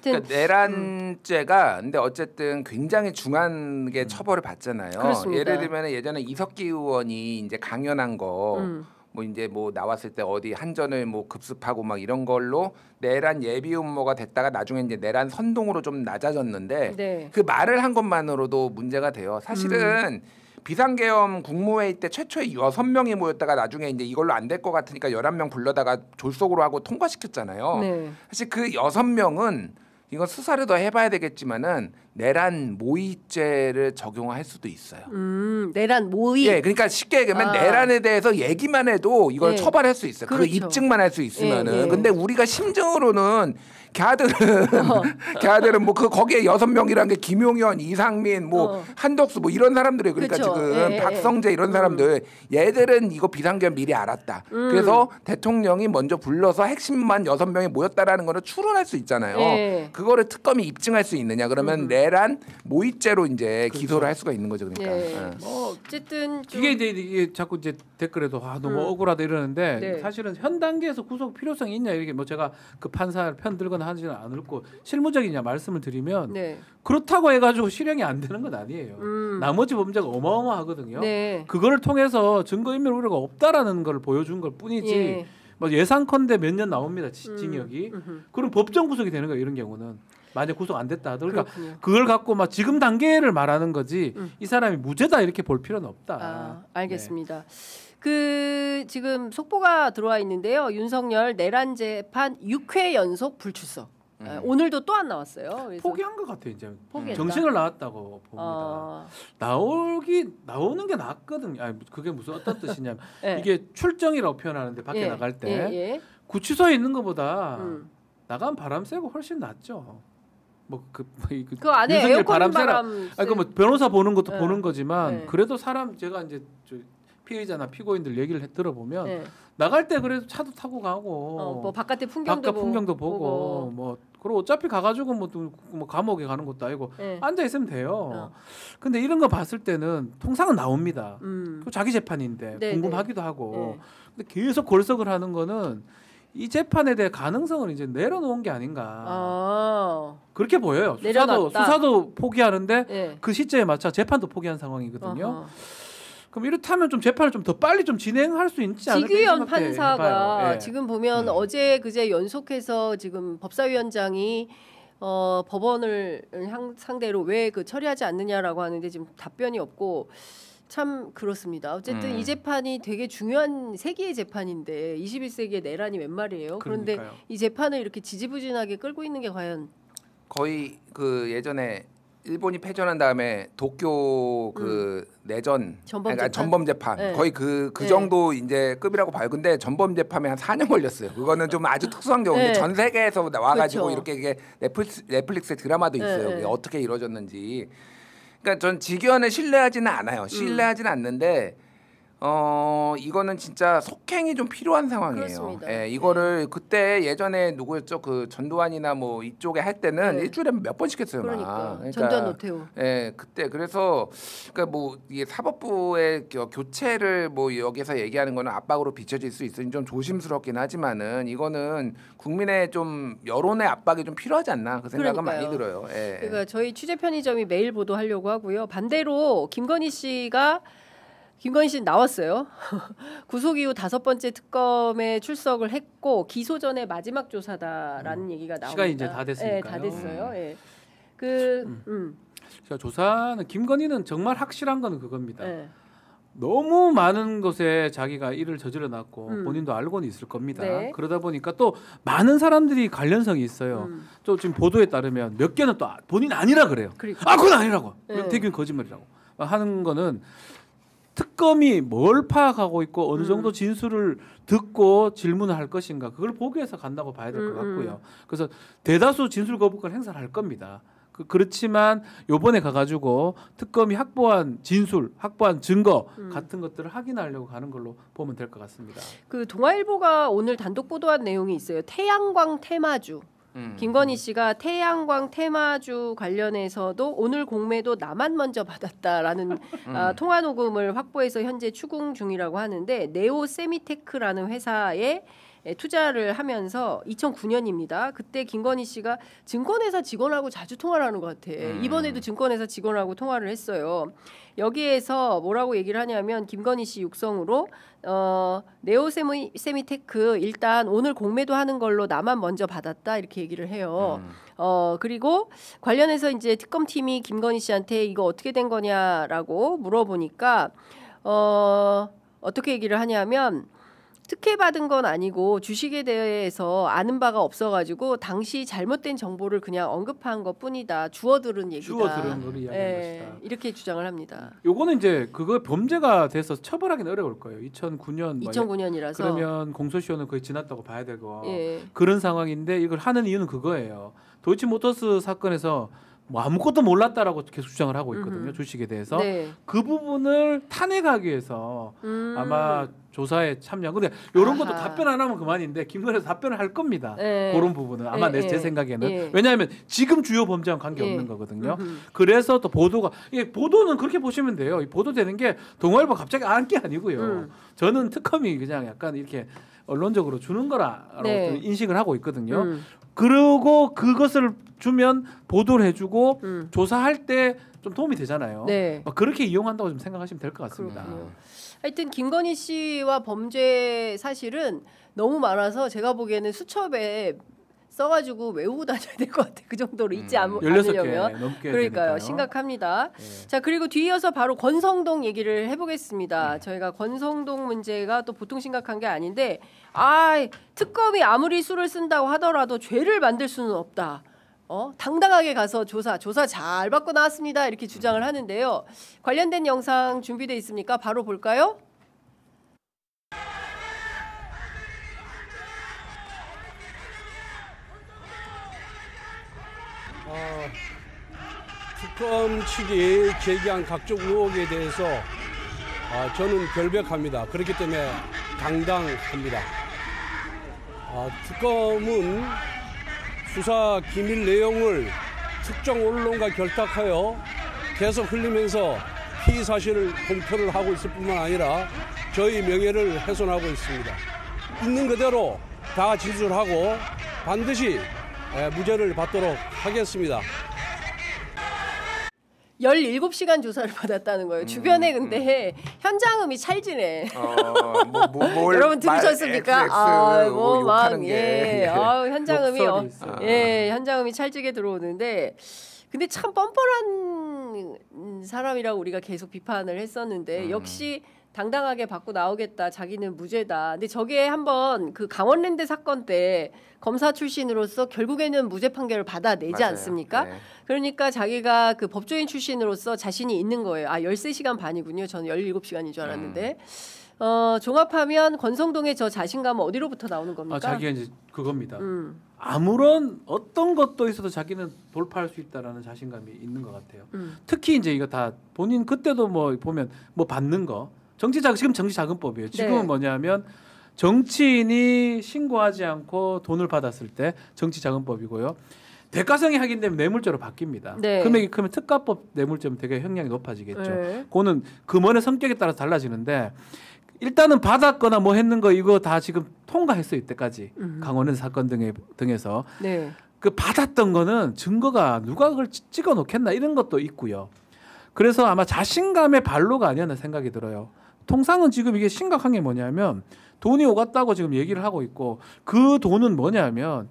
그러니까 내란죄가 근데 어쨌든 굉장히 중하게 처벌을 받잖아요. 그렇습니다. 예를 들면 예전에 이석기 의원이 이제 강연한 거 뭐 이제 뭐 나왔을 때 어디 한전을 뭐 급습하고 막 이런 걸로 내란 예비 음모가 됐다가 나중에 이제 내란 선동으로 좀 낮아졌는데 그 말을 한 것만으로도 문제가 돼요. 사실은 비상계엄 국무회의 때 최초에 6명이 모였다가 나중에 이제 이걸로 안 될 것 같으니까 11명 불러다가 졸속으로 하고 통과시켰잖아요. 사실 그 6명은 이건 수사를 더 해봐야 되겠지만은 내란 모의죄를 적용할 수도 있어요. 내란 모의. 그러니까 쉽게 얘기하면 내란에 대해서 얘기만 해도 이걸 처벌할 수 있어요. 그렇죠. 그 입증만 할 수 있으면은. 근데 우리가 심증으로는 걔들은 뭐 그 거기에 6명이란 게 김용현, 이상민, 뭐 한덕수 뭐 이런 사람들이 그러니까 그렇죠. 지금 박성재 이런 사람들 얘들은 이거 비상계엄 미리 알았다. 그래서 대통령이 먼저 불러서 핵심만 6명이 모였다라는 거를 추론할 수 있잖아요. 그거를 특검이 입증할 수 있느냐? 그러면 내란 모의죄로 이제 기소를 할 수가 있는 거죠. 그러니까. 어쨌든 좀 이게 자꾸 이제 댓글에도 너무 억울하다 이러는데 사실은 현 단계에서 구속 필요성이 있냐 이렇게 뭐 제가 그 판사를 편 들거나 하지는 않고 실무적이냐 말씀을 드리면 그렇다고 해가지고 실형이 안 되는 건 아니에요. 나머지 범죄가 어마어마하거든요. 그거를 통해서 증거인멸 우려가 없다라는 걸 보여준 걸 뿐이지 뭐 예상컨대 몇 년 나옵니다. 징역이. 그럼 법정 구속이 되는 거예요. 이런 경우는. 만약 구속 안 됐다 하더라도 그러니까 그걸 갖고 막 지금 단계를 말하는 거지 이 사람이 무죄다 이렇게 볼 필요는 없다. 알겠습니다. 그 지금 속보가 들어와 있는데요. 윤석열 내란 재판 6회 연속 불출석. 오늘도 또 안 나왔어요. 그래서 포기한 것 같아요. 이제 포기했다. 정신을 나왔다고 봅니다. 나오는 게 낫거든요. 아니, 그게 무슨 어떤 뜻이냐면 이게 출정이라고 표현하는데 밖에 나갈 때 구치소에 있는 것보다 나가면 바람 쐬고 훨씬 낫죠. 그 안에 에어컨 바람. 뭐 변호사 보는 것도 보는 거지만 그래도 사람 제가 이제 피의자나 피고인들 얘기를 들어보면 나갈 때 그래도 차도 타고 가고 뭐 바깥에 풍경도 보고 뭐 그리고 어차피 가가지고 뭐 감옥에 가는 것도 아니고 앉아 있으면 돼요. 근데 이런 거 봤을 때는 통상은 나옵니다. 자기 재판인데 궁금하기도 하고 근데 계속 골석을 하는 거는 이 재판에 대해 가능성을 이제 내려놓은 게 아닌가 그렇게 보여요. 수사도 포기하는데 그 시점에 맞춰 재판도 포기한 상황이거든요. 그럼 이렇다면 좀 재판을 좀 더 빨리 좀 진행할 수 있지 않을까? 지규현 판사가 지금 보면 어제 그제 연속해서 지금 법사위원장이 법원을 상대로 왜 그 처리하지 않느냐라고 하는데 지금 답변이 없고 참 그렇습니다. 어쨌든 이 재판이 되게 중요한 세기의 재판인데 21세기의 내란이 웬 말이에요. 그런데 이 재판을 이렇게 지지부진하게 끌고 있는 게 과연 거의 그 예전에 일본이 패전한 다음에 도쿄 그 내전 전범 재판 거의 그 정도 이제 급이라고 봐요. 근데 전범 재판에 한 4년 걸렸어요. 그거는 좀 아주 특수한 경우인데 전 세계에서 나와가지고 이렇게 이게 넷플릭스 드라마도 있어요. 그게 어떻게 이루어졌는지. 그러니까 전 직위원을 신뢰하지는 않아요. 신뢰하지는 않는데 이거는 진짜 속행이 좀 필요한 상황이에요. 그렇습니다. 예, 이거를 그때 예전에 누구였죠? 그 전두환이나 뭐 이쪽에 할 때는 네. 일주일에 몇 번씩 했어요. 그러니까 전두환 노태우. 예, 그때 그래서 그러니까 뭐 이게 사법부의 교체를 뭐 여기서 얘기하는 거는 압박으로 비춰질 수 있으니 좀 조심스럽긴 하지만은 이거는 국민의 좀 여론의 압박이 좀 필요하지 않나 그 생각은 그러니까요. 많이 들어요. 예. 그러니까 저희 취재 편의점이 매일 보도하려고 하고요. 반대로 김건희 씨는 나왔어요. 구속 이후 5번째 특검에 출석을 했고 기소 전에 마지막 조사다라는 얘기가 나옵니다. 시간이 이제 다 됐으니까요. 네, 다 됐어요. 예. 제가 조사는 김건희는 정말 확실한 건 그겁니다. 네. 너무 많은 곳에 자기가 일을 저질러놨고 본인도 알고는 있을 겁니다. 네. 그러다 보니까 또 많은 사람들이 관련성이 있어요. 또 지금 보도에 따르면 몇 개는 또 본인 아니라 그래요. 그러니까. 그건 아니라고. 네. 대규모 거짓말이라고 하는 거는 특검이 뭘 파악하고 있고 어느 정도 진술을 듣고 질문을 할 것인가 그걸 보기 위해서 간다고 봐야 될 것 같고요. 그래서 대다수 진술 거부권 행사를 할 겁니다. 그렇지만 요번에 가가지고 특검이 확보한 진술, 확보한 증거 같은 것들을 확인하려고 가는 걸로 보면 될 것 같습니다. 그 동아일보가 오늘 단독 보도한 내용이 있어요. 태양광 테마주. 김건희 씨가 태양광 테마주 관련해서도 오늘 공매도 나만 먼저 받았다라는 통화 녹음을 확보해서 현재 추궁 중이라고 하는데 네오세미테크라는 회사에 투자를 하면서 2009년입니다. 그때 김건희 씨가 증권회사 직원하고 자주 통화를 하는 것 같아. 이번에도 증권회사 직원하고 통화를 했어요. 여기에서 뭐라고 얘기를 하냐면 김건희 씨 육성으로 네오세미테크 일단 오늘 공매도 하는 걸로 나만 먼저 받았다 이렇게 얘기를 해요. 그리고 관련해서 이제 특검팀이 김건희 씨한테 이거 어떻게 된 거냐라고 물어보니까 어떻게 얘기를 하냐면 특혜받은 건 아니고 주식에 대해서 아는 바가 없어가지고 당시 잘못된 정보를 그냥 언급한 것뿐이다. 주워들은 얘기다. 주워들은 걸 이야기한 것이다. 이렇게 주장을 합니다. 요거는 이제 그거 범죄가 돼서 처벌하기는 어려울 거예요. 2009년이라서 그러면 공소시효는 거의 지났다고 봐야 되고 예. 그런 상황인데 이걸 하는 이유는 그거예요. 도이치모터스 사건에서 뭐 아무것도 몰랐다라고 계속 주장을 하고 있거든요. 주식에 대해서. 네. 그 부분을 탄핵하기 위해서 아마 조사에 참여한. 근데 이런 것도 답변 안 하면 그만인데 김건희에서 답변을 할 겁니다. 네. 그런 부분은 아마 네. 제 생각에는. 네. 왜냐하면 지금 주요 범죄와는 관계없는 거거든요. 그래서 또 보도가 이게 보도는 그렇게 보시면 돼요. 이 보도되는 게 동아일보 갑자기 안 게 아니고요. 저는 특검이 그냥 약간 이렇게 언론적으로 주는 거라고 네. 인식을 하고 있거든요. 그리고 그것을 주면 보도를 해주고 조사할 때 좀 도움이 되잖아요. 네. 그렇게 이용한다고 좀 생각하시면 될 것 같습니다. 그렇군요. 하여튼 김건희 씨와 범죄 사실은 너무 많아서 제가 보기에는 수첩에 써가지고 외우고 다녀야 될 것 같아요. 그 정도로 잊지 16개 않으려면. 넘게 그러니까요. 되니까요. 심각합니다. 네. 자 그리고 뒤이어서 바로 권성동 얘기를 해보겠습니다. 저희가 권성동 문제가 또 보통 심각한 게 아닌데 특검이 아무리 수를 쓴다고 하더라도 죄를 만들 수는 없다. 당당하게 가서 조사 잘 받고 나왔습니다. 이렇게 주장을 하는데요. 관련된 영상 준비돼 있습니까? 바로 볼까요? 특검 측이 제기한 각종 의혹에 대해서 저는 결백합니다. 그렇기 때문에 당당합니다. 특검은 수사 기밀 내용을 특정 언론과 결탁하여 계속 흘리면서 피의 사실을 공표를 하고 있을 뿐만 아니라 저희 명예를 훼손하고 있습니다. 있는 그대로 다 진술하고 반드시 무죄를 받도록 하겠습니다. 17시간 조사를 받았다는 거예요. 주변에 근데 현장음이 찰지네. 여러분 들으셨습니까? 현장음이 현장음이 찰지게 들어오는데 근데 참 뻔뻔한 사람이라고 우리가 계속 비판을 했었는데 역시 당당하게 받고 나오겠다. 자기는 무죄다. 근데 저게 한번 그 강원랜드 사건 때 검사 출신으로서 결국에는 무죄 판결을 받아내지 맞아요. 않습니까? 네. 그러니까 자기가 그 법조인 출신으로서 자신이 있는 거예요. 13시간 반이군요. 저는 17시간인 줄 알았는데. 종합하면 권성동의 저 자신감은 어디로부터 나오는 겁니까? 자기가 이제 그겁니다. 아무런 어떤 것도 있어도 자기는 돌파할 수 있다라는 자신감이 있는 것 같아요. 특히 이제 이거 다 본인 그때도 뭐 보면 뭐 받는 거 지금 정치자금법이에요. 지금은 네. 뭐냐면 정치인이 신고하지 않고 돈을 받았을 때 정치자금법이고요. 대가성이 확인되면 뇌물죄로 바뀝니다. 네. 금액이 크면 특가법 뇌물죄면 되게 형량이 높아지겠죠. 네. 그거는 금원의 성격에 따라서 달라지는데 일단은 받았거나 뭐 했는 거 이거 다 지금 통과했어요. 이때까지 강원의 사건 등에서 네. 그 받았던 거는 증거가 누가 그걸 찍어 놓겠나 이런 것도 있고요. 그래서 아마 자신감의 발로가 아니었나 생각이 들어요. 통상은 지금 이게 심각한 게 뭐냐면 돈이 오갔다고 지금 얘기를 하고 있고 그 돈은 뭐냐면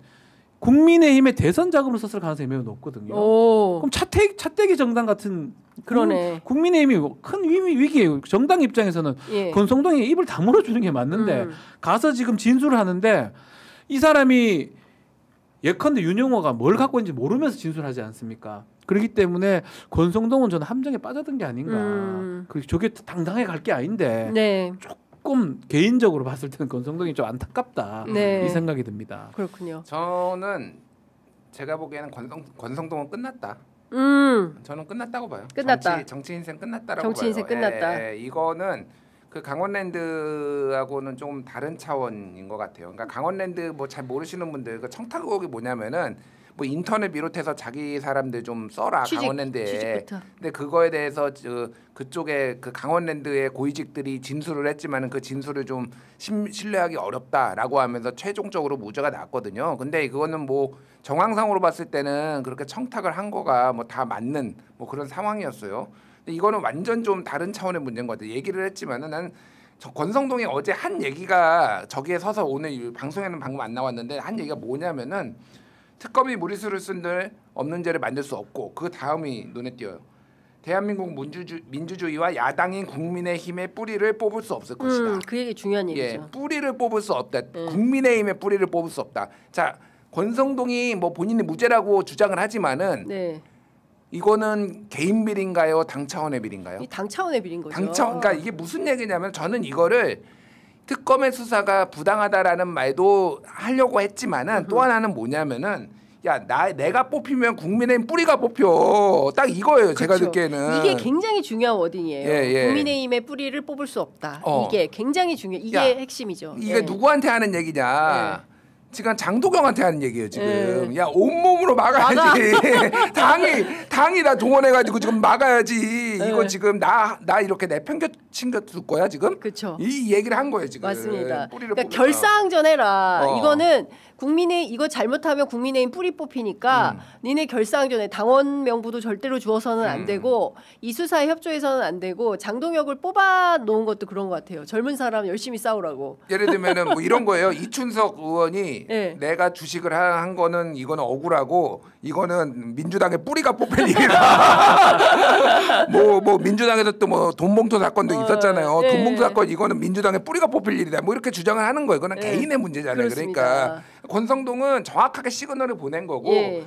국민의힘의 대선 자금으로 썼을 가능성이 매우 높거든요. 오. 그럼 차떼기 정당 같은 그러네. 국민의힘이 큰 위기예요. 정당 입장에서는 예. 권성동이 입을 다물어 주는 게 맞는데 가서 지금 진술을 하는데 이 사람이 예컨대 윤영호가 뭘 갖고 있는지 모르면서 진술하지 않습니까? 그렇기 때문에 권성동은 저는 함정에 빠졌던 게 아닌가. 저게 당당하게 갈 게 아닌데 네. 조금 개인적으로 봤을 때는 권성동이 좀 안타깝다 네. 이 생각이 듭니다. 그렇군요. 저는 제가 보기에는 권성동은 끝났다. 저는 끝났다고 봐요. 끝났다. 정치 인생 끝났다라고 정치 인생 봐요. 끝났다. 이거는 그 강원랜드하고는 좀 다른 차원인 것 같아요. 그러니까 강원랜드 뭐 잘 모르시는 분들 그 청탁 의혹이 뭐냐면은 뭐 인터넷 비롯해서 자기 사람들 좀 써라 강원랜드에. 취직부터. 근데 그거에 대해서 그쪽에 그 강원랜드의 고위직들이 진술을 했지만은 그 진술을 좀 신뢰하기 어렵다라고 하면서 최종적으로 무죄가 났거든요. 근데 그거는 뭐 정황상으로 봤을 때는 그렇게 청탁을 한 거가 뭐 다 맞는 뭐 그런 상황이었어요. 근데 이거는 완전 좀 다른 차원의 문제인 것 같아요. 얘기를 했지만은 나는 권성동이 어제 한 얘기가 저기에 서서 오늘 방송에는 방금 안 나왔는데 한 얘기가 뭐냐면은 특검이 무리수를 쓴들 없는 죄를 만들 수 없고 그 다음이 눈에 띄어요. 대한민국 민주주의와 야당인 국민의힘의 뿌리를 뽑을 수 없을 것이다. 그 얘기 중요한 얘기죠. 예, 뿌리를 뽑을 수 없다. 국민의힘의 뿌리를 뽑을 수 없다. 자, 권성동이 뭐 본인이 무죄라고 주장을 하지만은 네. 이거는 개인 비리인가요? 당 차원의 비리인가요? 이 당 차원의 비리인 거죠. 그러니까 이게 무슨 얘기냐면 저는 이거를 특검의 수사가 부당하다라는 말도 하려고 했지만은 또 하나는 뭐냐면은 야 내가 뽑히면 국민의힘 뿌리가 뽑혀 딱 이거예요. 그렇죠. 제가 듣기에는 이게 굉장히 중요한 워딩이에요. 예. 국민의힘의 뿌리를 뽑을 수 없다. 어. 이게 굉장히 중요. 이게 야, 핵심이죠. 이게 예. 누구한테 하는 얘기냐? 지금 장도경한테 하는 얘기예요 지금. 예. 야 온몸으로 막아야지. 당이 나 동원해가지고 지금 막아야지. 예. 이거 지금 나 이렇게 챙겨줄 거야 지금? 그렇죠. 이 얘기를 한 거예요 지금. 맞습니다. 뿌리를 그러니까 뽑으라. 결사항전 해라. 어. 이거는 이거 잘못하면 국민의힘 뿌리 뽑히니까 니네 결사항전에 당원 명부도 절대로 주어서는 안 되고 이 수사에 협조해서는 안 되고 장동혁을 뽑아 놓은 것도 그런 것 같아요. 젊은 사람 열심히 싸우라고. 예를 들면은 뭐 이런 거예요. 이춘석 의원이 네. 내가 주식을 한 거는 이거는 억울하고 이거는 민주당의 뿌리가 뽑힐 일이다. 뭐 민주당에서 또 뭐 돈봉투 사건도 있었잖아요. 네. 돈봉투 사건 이거는 민주당의 뿌리가 뽑힐 일이다. 뭐 이렇게 주장을 하는 거예요. 이거는 네. 개인의 문제잖아요. 그렇습니다. 그러니까 권성동은 정확하게 시그널을 보낸 거고. 예.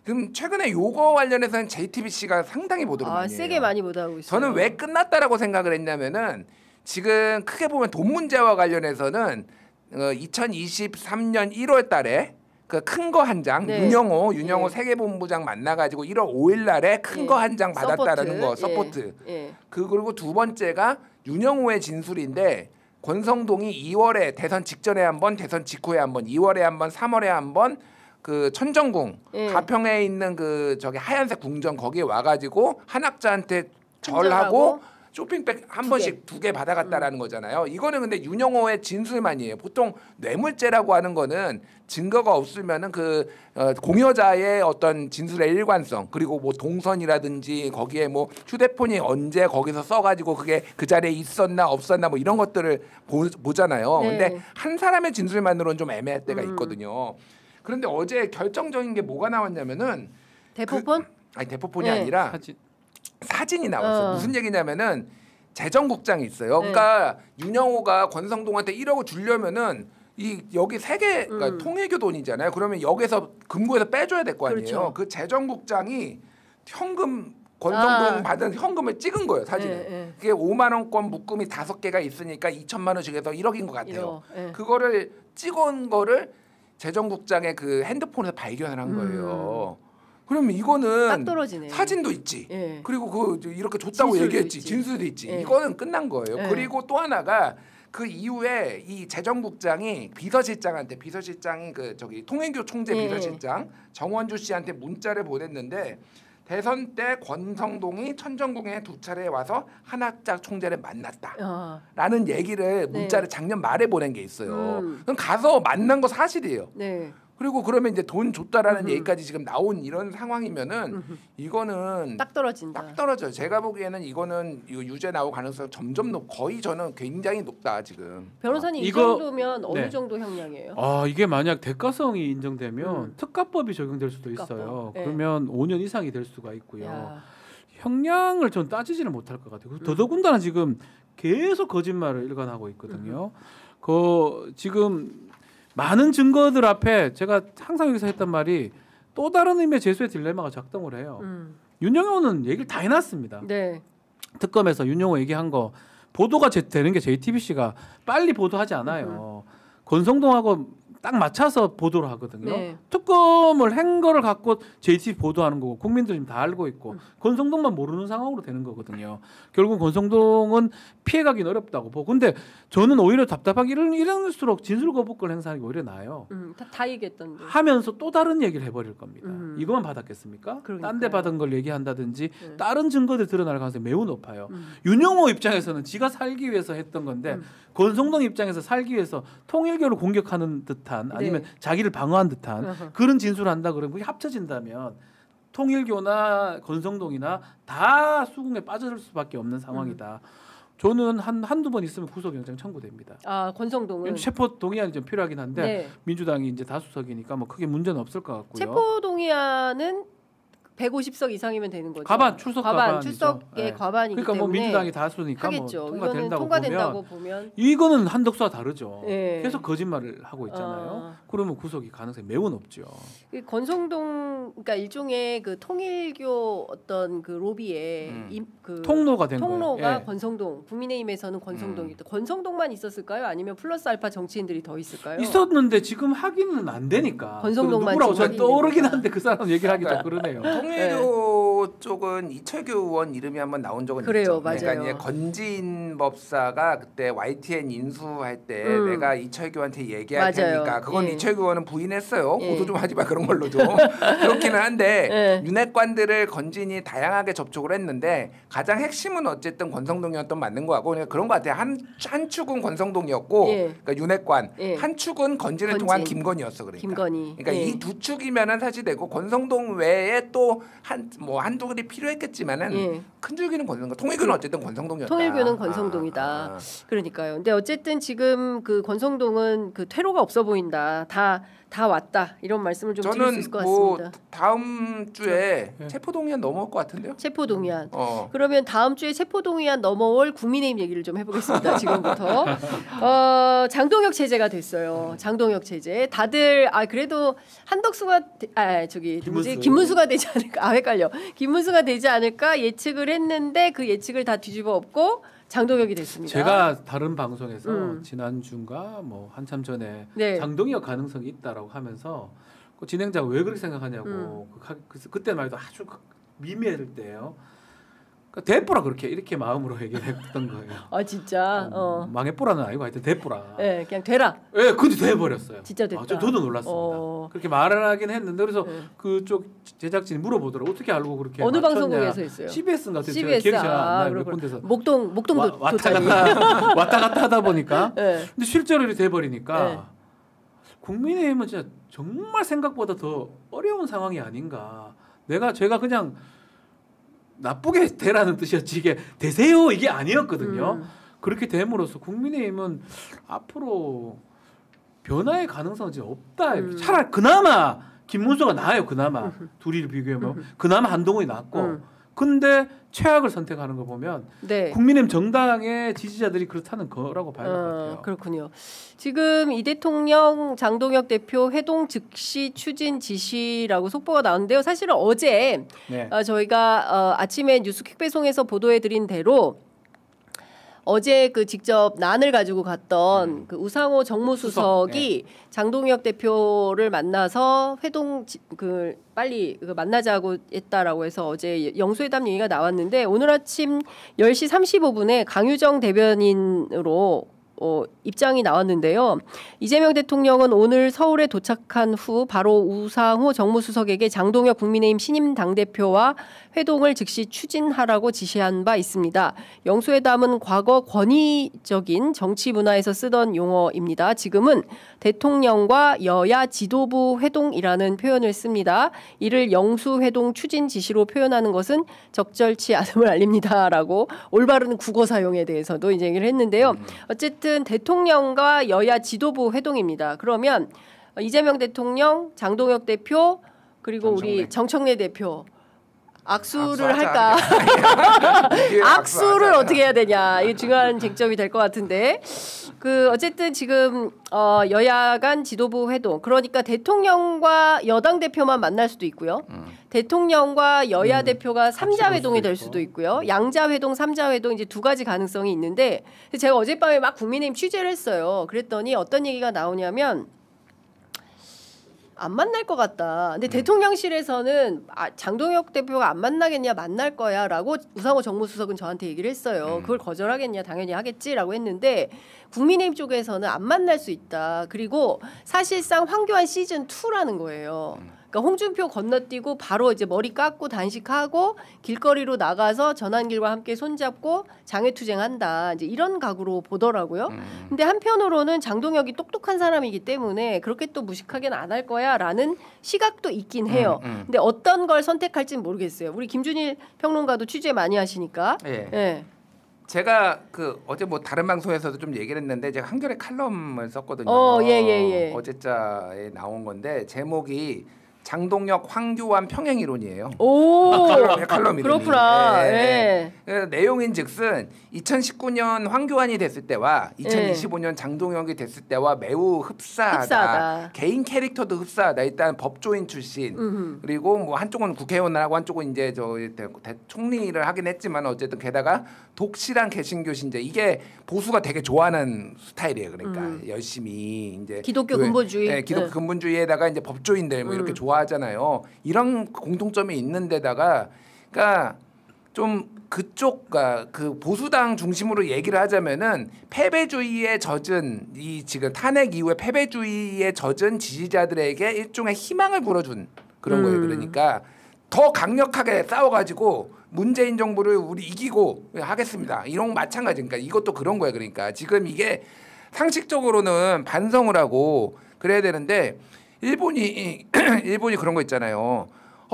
그럼 최근에 요거 관련해서는 JTBC가 상당히 보도를 많이 해요. 세게 많이 보도하고 있어요. 저는 왜 끝났다라고 생각을 했냐면은 지금 크게 보면 돈 문제와 관련해서는 2023년 1월 달에 그 큰 거 한 장 네. 윤영호 세계본부장 만나가지고 1월 5일 날에 큰 거 한 장 받았다라는 거 서포트. 예. 그리고 두 번째가 윤영호의 진술인데 권성동이 2월에 대선 직전에 한 번, 대선 직후에 한 번, 2월에 한 번, 3월에 한 번 그 천정궁 예. 가평에 있는 그 저기 하얀색 궁전 거기에 와가지고 한학자한테 큰절하고 절하고 쇼핑백 한 두 번씩 2개 받아갔다라는 거잖아요. 이거는 근데 윤영호의 진술만이에요. 보통 뇌물죄라고 하는 거는 증거가 없으면은 그 공여자의 어떤 진술의 일관성 그리고 뭐 동선이라든지 거기에 뭐 휴대폰이 언제 거기서 써가지고 그게 그 자리에 있었나 없었나 뭐 이런 것들을 보잖아요. 네. 근데 한 사람의 진술만으로는 좀 애매할 때가 있거든요. 그런데 어제 결정적인 게 뭐가 나왔냐면은 대포폰? 아니 대포폰이 네. 아니라 사진이 나왔어요. 무슨 얘기냐면은 재정국장이 있어요. 그러니까 윤영호가 권성동한테 1억을 주려면은 여기 세계 그러니까 통일교 돈이잖아요. 그러면 여기서 금고에서 빼줘야 될 거 아니에요. 그렇죠. 그 재정국장이 현금 권성동 받은 현금을 찍은 거예요. 사진을. 예. 그게 5만 원권 묶음이 5개가 있으니까 2천만 원씩 해서 1억인 것 같아요. 1억, 예. 그거를 찍은 거를 재정국장의 그 핸드폰에서 발견을 한 거예요. 그러면 이거는 딱 떨어지네. 사진도 있지. 예. 그리고 그 이렇게 줬다고 진술도 얘기했지. 있지. 진술도 있지. 예. 이거는 끝난 거예요. 예. 그리고 또 하나가 그 이후에 이 재정국장이 비서실장한테 비서실장이 그 저기 통행교 총재 예. 비서실장 정원주 씨한테 문자를 보냈는데 대선 때 권성동이 천정궁에 2차례 와서 한학자 총재를 만났다라는 얘기를 문자를 작년 말에 보낸 게 있어요. 그럼 가서 만난 거 사실이에요. 네. 그리고 그러면 이제 돈 줬다라는 얘기까지 지금 나온 이런 상황이면은 이거는 딱 떨어진다. 딱 떨어져요. 제가 보기에는 이거는 이거 유죄 나올 가능성 점점 거의 저는 굉장히 높다 지금. 변호사님 이 이거- 정도면 어느 네. 정도 형량이에요? 아 이게 만약 대가성이 인정되면 특가법이 적용될 수도 있어요. 특가법. 네. 그러면 5년 이상이 될 수가 있고요. 야. 형량을 전 따지지는 못할 것 같아요. 더더군다나 지금 계속 거짓말을 일관하고 있거든요. 그 지금 많은 증거들 앞에 제가 항상 여기서 했던 말이 또 다른 의미의 재수의 딜레마가 작동을 해요. 윤영호는 얘기를 다 해놨습니다. 네. 특검에서 윤영호 얘기한 거 보도가 되는 게 JTBC가 빨리 보도하지 않아요. 권성동하고 딱 맞춰서 보도를 하거든요. 네. 특검을 한 거를 갖고 JTBC 보도하는 거고 국민들이 다 알고 있고 권성동만 모르는 상황으로 되는 거거든요. 결국 권성동은 피해가긴 어렵다고 보고 근데 저는 오히려 답답하게 이럴수록 진술 거부권 행사하는 게 오히려 나아요. 다 얘기했던데. 하면서 또 다른 얘기를 해버릴 겁니다. 이것만 받았겠습니까? 그러니까요. 딴 데 받은 걸 얘기한다든지 다른 증거들 드러날 가능성이 매우 높아요. 윤영호 입장에서는 지가 살기 위해서 했던 건데 권성동 입장에서 살기 위해서 통일교를 공격하는 듯한 아니면 네. 자기를 방어한 듯한 그런 진술을 한다 그러면 그게 합쳐진다면 통일교나 권성동이나 다 수긍에 빠질 수밖에 없는 상황이다. 저는 한두 번 있으면 구속영장 청구됩니다. 아 권성동은 체포 동의안이 좀 필요하긴 한데 네. 민주당이 이제 다수석이니까 뭐 크게 문제는 없을 것 같고요. 체포 동의안은 150석 이상이면 되는 거죠. 과반 출석 과반이죠. 출석의 네. 과반이기 그러니까 뭐 때문에 민주당이 다수니까 하겠죠. 뭐 이거는 통과된다고 보면 이거는 한덕수와 다르죠. 네. 계속 거짓말을 하고 있잖아요. 아. 그러면 구속이 가능성이 매우 높죠. 이 권성동 그러니까 일종의 그 통일교 어떤 그 로비의 그 통로가 된 통로가 거예요. 예. 권성동 국민의힘에서는 권성동이 권성동만 있었을까요? 아니면 플러스 알파 정치인들이 더 있을까요? 있었는데 지금 하기는 안 되니까. 권성동만 누구라고 저 직원이니까. 떠오르긴 한데 그 사람 얘기를 하기 좀 그러네요. 통일교 쪽은 이철규 의원 이름이 한번 나온 적은 그래요, 있죠. 맞아요. 그러니까 이제 건진 법사가 그때 YTN 인수할 때 내가 이철규한테 얘기할 맞아요. 테니까 그건 예. 이철규 의원은 부인했어요. 예. 고소 좀 하지 마 그런 걸로 좀 그렇기는 한데 예. 윤핵관들을 건진이 다양하게 접촉을 했는데 가장 핵심은 어쨌든 권성동이었던 맞는 거하고 그러니까 그런 거 같아요. 한 축은 권성동이었고 예. 그러니까 윤핵관 예. 한 축은 건진을 건진. 통한 김건희였어 그러니까. 김건희. 그러니까 예. 이 두 축이면은 사실 되고 권성동 외에 또 한두 글이 필요했겠지만은 예. 큰 줄기는 권성동. 통일교는 어쨌든 권성동이었다. 통일교는 권성동이다. 그러니까요. 근데 어쨌든 지금 그 권성동은 그 퇴로가 없어 보인다. 다 왔다. 이런 말씀을 좀 드릴 수 저는 있을 것 뭐 같습니다. 다음 주에 네. 체포동의안 넘어올 것 같은데요. 체포동의안. 어. 그러면 다음 주에 체포동의안 넘어올 국민의힘 얘기를 좀 해보겠습니다. 지금부터 장동혁 체제가 됐어요. 장동혁 체제. 다들 그래도 한덕수가 김문수가 되지 않을까. 헷갈려. 김문수가 되지 않을까 예측을 했는데 그 예측을 다 뒤집어 엎고 장동혁이 됐습니다. 제가 다른 방송에서 음. 지난주인가 뭐 한참 전에 네. 장동혁 가능성이 있다라고 하면서 그 진행자가 왜 그렇게 생각하냐고 그때 말도 아주 미미할 때예요. 그러니까 대뿌라 이렇게 마음으로 얘기를 했던 거예요. 아 진짜. 망해뿌라는 아니고 하여튼 대뿌라. 네, 그냥 되라. 예, 근데 돼버렸어요. 진짜 됐다. 저도 놀랐습니다. 그렇게 말을 하긴 했는데 그래서 그쪽 제작진이 물어보더라고 어떻게 알고 그렇게 어느 맞췄냐. 방송국에서 했어요? CBS인가 CBS. 기억이 잘 안 나요. 몇 그렇구나. 군데서 목동도 왔다 갔다 하다 보니까 네. 근데 실제로 이렇게 돼버리니까 네. 국민의힘은 진짜 정말 생각보다 더 어려운 상황이 아닌가. 제가 그냥 나쁘게 되라는 뜻이었지 이게 되세요 이게 아니었거든요. 그렇게 됨으로써 국민의힘은 앞으로 변화의 가능성은 진짜 없다. 차라리 그나마 김문수가 나아요. 그나마 둘이를 비교하면 그나마 한동훈이 낫고 근데 최악을 선택하는 거 보면 네. 국민의힘 정당의 지지자들이 그렇다는 거라고 봐야 될 것 같아요. 그렇군요. 지금 이 대통령 장동혁 대표 회동 즉시 추진 지시라고 속보가 나왔는데요. 사실은 어제 네. 저희가 아침에 뉴스 퀵배송에서 보도해드린 대로 어제 그 직접 난을 가지고 갔던 그 우상호 정무수석이 네. 장동혁 대표를 만나서 회동 빨리 만나자고 했다라고 해서 어제 영수회담 얘기가 나왔는데 오늘 아침 10시 35분에 강유정 대변인으로 입장이 나왔는데요. 이재명 대통령은 오늘 서울에 도착한 후 바로 우상호 정무수석에게 장동혁 국민의힘 신임 당대표와 회동을 즉시 추진하라고 지시한 바 있습니다. 영수회담은 과거 권위적인 정치 문화에서 쓰던 용어입니다. 지금은 대통령과 여야 지도부 회동이라는 표현을 씁니다. 이를 영수회동 추진 지시로 표현하는 것은 적절치 않음을 알립니다라고 올바른 국어 사용에 대해서도 이제 얘기를 했는데요. 어쨌든 대통령과 여야 지도부 회동입니다. 그러면 이재명 대통령, 장동혁 대표 그리고 우리 정청래 대표 악수를 할까? 악수를 어떻게 해야 되냐? 이게 중요한 쟁점이 될 것 같은데 어쨌든 지금 여야 간 지도부 회동 그러니까 대통령과 여당 대표만 만날 수도 있고요. 대통령과 여야 대표가 3자 회동이 될 수도 있고요. 양자 회동, 3자 회동 이제 두 가지 가능성이 있는데 제가 어젯밤에 막 국민의힘 취재를 했어요. 그랬더니 어떤 얘기가 나오냐면 안 만날 것 같다. 근데 대통령실에서는 장동혁 대표가 안 만나겠냐 만날 거야라고 우상호 정무수석은 저한테 얘기를 했어요. 그걸 거절하겠냐 당연히 하겠지라고 했는데 국민의힘 쪽에서는 안 만날 수 있다. 그리고 사실상 황교안 시즌 2라는 거예요. 그러니까 홍준표 건너뛰고 바로 이제 머리 깎고 단식하고 길거리로 나가서 전환길과 함께 손잡고 장외투쟁한다. 이제 이런 각오로 보더라고요. 근데 한편으로는 장동혁이 똑똑한 사람이기 때문에 그렇게 또 무식하게는 안 할 거야라는 시각도 있긴 해요. 근데 어떤 걸 선택할지는 모르겠어요. 우리 김준일 평론가도 취재 많이 하시니까. 예. 네. 제가 어제 뭐 다른 방송에서도 좀 얘기를 했는데 제가 한겨레 칼럼을 썼거든요. 어제자에 나온 건데 제목이 장동혁 황교안 평행 이론이에요. 오, 칼럼 이름이. 그렇구나. 네. 내용인즉슨 2019년 황교안이 됐을 때와 2025년 장동혁이 됐을 때와 매우 흡사하다. 개인 캐릭터도 흡사하다. 일단 법조인 출신 그리고 뭐 한쪽은 국회의원을 하고 한쪽은 이제 총리를 하긴 했지만 어쨌든 게다가 독실한 개신교 신자 이게 보수가 되게 좋아하는 스타일이에요. 그러니까 열심히 이제 기독교 근본주의, 네, 기독교 근본주의에다가 이제 법조인들 뭐 이렇게 좋아하잖아요. 이런 공통점이 있는데다가, 그러니까 좀 그쪽과 그 보수당 중심으로 얘기를 하자면은 패배주의에 젖은 이 지금 탄핵 이후에 패배주의에 젖은 지지자들에게 일종의 희망을 불어준 그런 거예요. 그러니까 더 강력하게 싸워가지고. 문재인 정부를 우리 이기고 하겠습니다. 이런 마찬가지니까 이것도 그런 거예요. 그러니까 지금 이게 상식적으로는 반성을 하고 그래야 되는데 일본이 그런 거 있잖아요.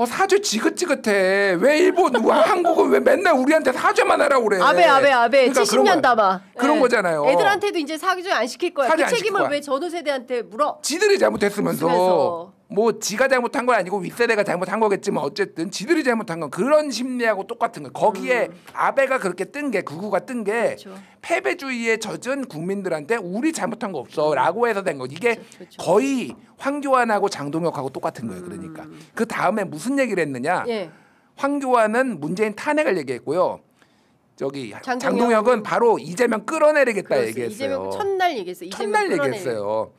사죄 지긋지긋해. 왜 한국은 왜 맨날 우리한테 사죄만 하라고 그래. 아베 그러니까 70년 담아. 그런 거잖아요. 애들한테도 이제 사죄 안 시킬 거야. 그 책임을 왜 전후 세대한테 물어. 지들이 잘못했으면서. 뭐 지가 잘못한 건 아니고 윗세대가 잘못한 거겠지만 어쨌든 지들이 잘못한 건 그런 심리하고 똑같은 거예요. 거기에 아베가 그렇게 뜬 게 극우가 뜬 게 그렇죠. 패배주의에 젖은 국민들한테 우리 잘못한 거 없어라고 해서 된 거. 이게 그렇죠. 거의 황교안하고 장동혁하고 똑같은 거예요. 그러니까 그 다음에 무슨 얘기를 했느냐? 예. 황교안은 문재인 탄핵을 얘기했고요. 장동혁은 바로 이재명 끌어내리겠다 그렇지. 얘기했어요. 이재명 첫날 얘기했어요. 첫날 얘기했어요.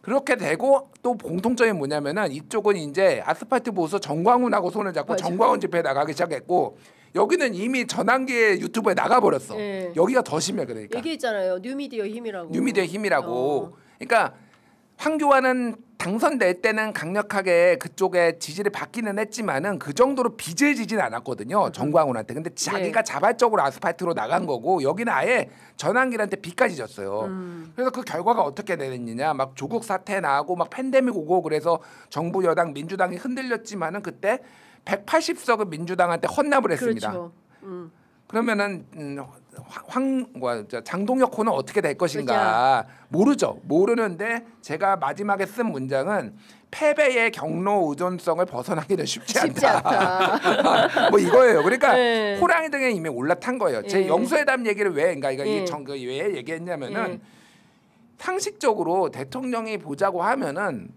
그렇게 되고 또 공통점이 뭐냐면은 이쪽은 이제 아스팔트 보수 정광훈하고 손을 잡고 맞아. 정광훈 집회에 나가기 시작했고 여기는 이미 전환기에 유튜브에 나가버렸어. 네. 여기가 더 심해 그러니까. 얘기했잖아요. 뉴미디어 힘이라고. 뉴미디어 힘이라고. 그러니까 황교안은 당선될 때는 강력하게 그쪽에 지지를 받기는 했지만은 그 정도로 빚을 지진 않았거든요. 정광훈한테. 근데 자기가 자발적으로 아스팔트로 나간 거고 여기는 아예 전환기한테 빚까지 졌어요. 그래서 그 결과가 어떻게 되느냐. 막 조국 사태 나고 막 팬데믹 오고 그래서 정부 여당 민주당이 흔들렸지만은 그때 180석은 민주당한테 헌납을 했습니다. 그렇죠. 그러면은 장동혁 호는 어떻게 될 것인가 모르죠. 모르는데 제가 마지막에 쓴 문장은 패배의 경로 의존성을 벗어나기는 쉽지 않다. 뭐 이거예요. 그러니까 네. 호랑이 등에 이미 올라탄 거예요. 제 네. 영수회담 얘기를 왜 그러니까 왜 얘기했냐면은 상식적으로 대통령이 보자고 하면은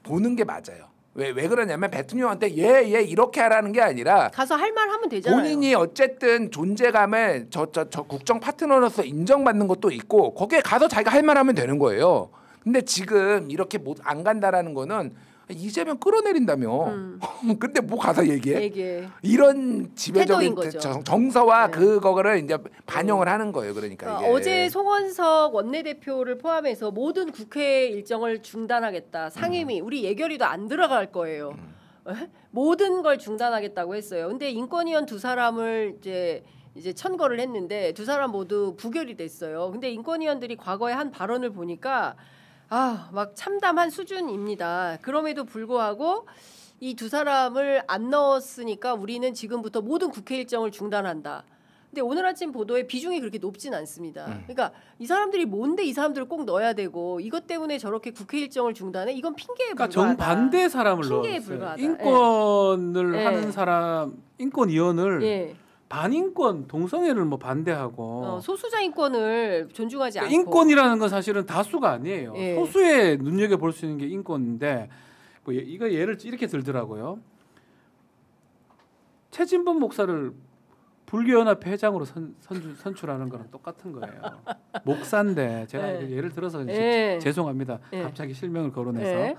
보는 게 맞아요. 왜 그러냐면 대통령한테 얘 이렇게 하라는 게 아니라 가서 할 말 하면 되잖아요. 본인이 어쨌든 존재감을 저 국정 파트너로서 인정받는 것도 있고 거기에 가서 자기가 할 말 하면 되는 거예요. 근데 지금 이렇게 안 간다라는 거는 이재명 끌어내린다며. 근데 뭐 가서 얘기해? 이런 지배적인 정서와 그거를 이제 반영을 하는 거예요. 그러니까 이게. 어제 송원석 원내대표를 포함해서 모든 국회 일정을 중단하겠다. 상임위 우리 예결위도 안 들어갈 거예요. 모든 걸 중단하겠다고 했어요. 근데 인권위원 두 사람을 이제 천거를 했는데 두 사람 모두 부결이 됐어요. 근데 인권위원들이 과거에 한 발언을 보니까 막 참담한 수준입니다. 그럼에도 불구하고 이 두 사람을 안 넣었으니까 우리는 지금부터 모든 국회 일정을 중단한다. 근데 오늘 아침 보도에 비중이 그렇게 높진 않습니다. 그러니까 이 사람들이 뭔데 이 사람들을 꼭 넣어야 되고 이것 때문에 저렇게 국회 일정을 중단해? 이건 핑계에 불과하다. 그러니까 정반대 사람을 넣었어요. 인권을 하는 사람, 인권위원을 반인권 동성애를 뭐 반대하고 소수자 인권을 존중하지 않고 인권이라는 건 사실은 다수가 아니에요. 소수의 눈여겨 볼 수 있는 게 인권인데 뭐 이거 예를 이렇게 들더라고요. 최진범 목사를 불교연합회 회장으로 선출하는 거랑 똑같은 거예요. 목사인데 제가 예를 들어서 죄송합니다. 갑자기 실명을 거론해서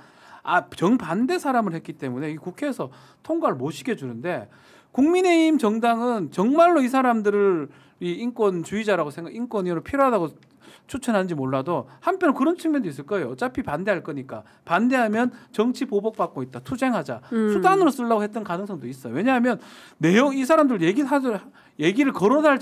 정반대 사람을 했기 때문에 이 국회에서 통과를 못 시켜주는데 국민의힘 정당은 정말로 이 사람들을 이 인권주의자라고 인권위원으로 필요하다고 추천하는지 몰라도 한편으로 그런 측면도 있을 거예요. 어차피 반대할 거니까 반대하면 정치 보복받고 있다. 투쟁하자. 수단으로 쓰려고 했던 가능성도 있어요. 왜냐하면 이 사람들 얘기를 거론할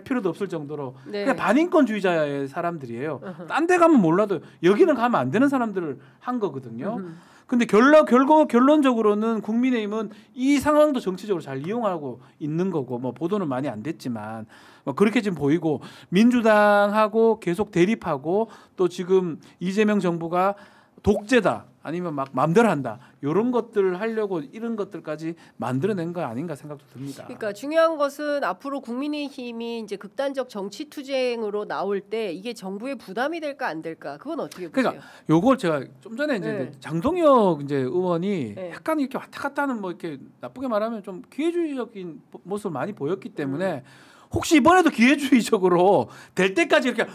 필요도 없을 정도로 그냥 반인권주의자의 사람들이에요. 딴 데 가면 몰라도 여기는 가면 안 되는 사람들을 한 거거든요. 근데 결론적으로는 국민의힘은 이 상황도 정치적으로 잘 이용하고 있는 거고 뭐 보도는 많이 안 됐지만 뭐 그렇게 지금 보이고 민주당하고 계속 대립하고 또 지금 이재명 정부가 독재다 아니면 막 마음대로 한다 이런 것들 하려고 이런 것들까지 만들어낸 거 아닌가 생각도 듭니다. 그러니까 중요한 것은 앞으로 국민의힘이 이제 극단적 정치 투쟁으로 나올 때 이게 정부의 부담이 될까 안 될까 그건 어떻게 보세요? 그러니까 요걸 제가 좀 전에 이제 장동혁 이제 의원이 약간 이렇게 왔다 갔다 하는 뭐 이렇게 나쁘게 말하면 좀 기회주의적인 모습을 많이 보였기 때문에 혹시 이번에도 기회주의적으로 될 때까지 이렇게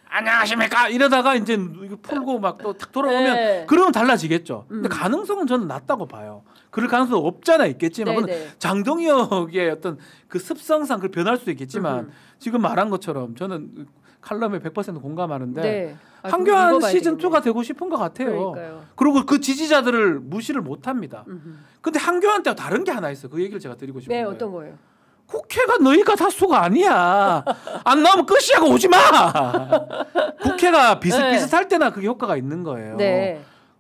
안녕하십니까 이러다가 이제 이거 풀고 막 또 탁 돌아오면 그러면 달라지겠죠. 근데 가능성은 저는 낮다고 봐요. 그럴 가능성은 없잖아 있겠지만 장동혁의 어떤 그 습성상 그 변할 수도 있겠지만 지금 말한 것처럼 저는 칼럼에 100% 공감하는데 한교안 시즌 2가 되고 싶은 것 같아요. 그러니까요. 그리고 그 지지자들을 무시를 못합니다. 근데 한교안 때와 다른 게 하나 있어. 그 얘기를 제가 드리고 싶은 거예요. 어떤 거예요? 국회가 너희가 다수가 아니야. 안 나오면 끝이야고 오지 마. 국회가 비슷비슷할 때나 그게 효과가 있는 거예요.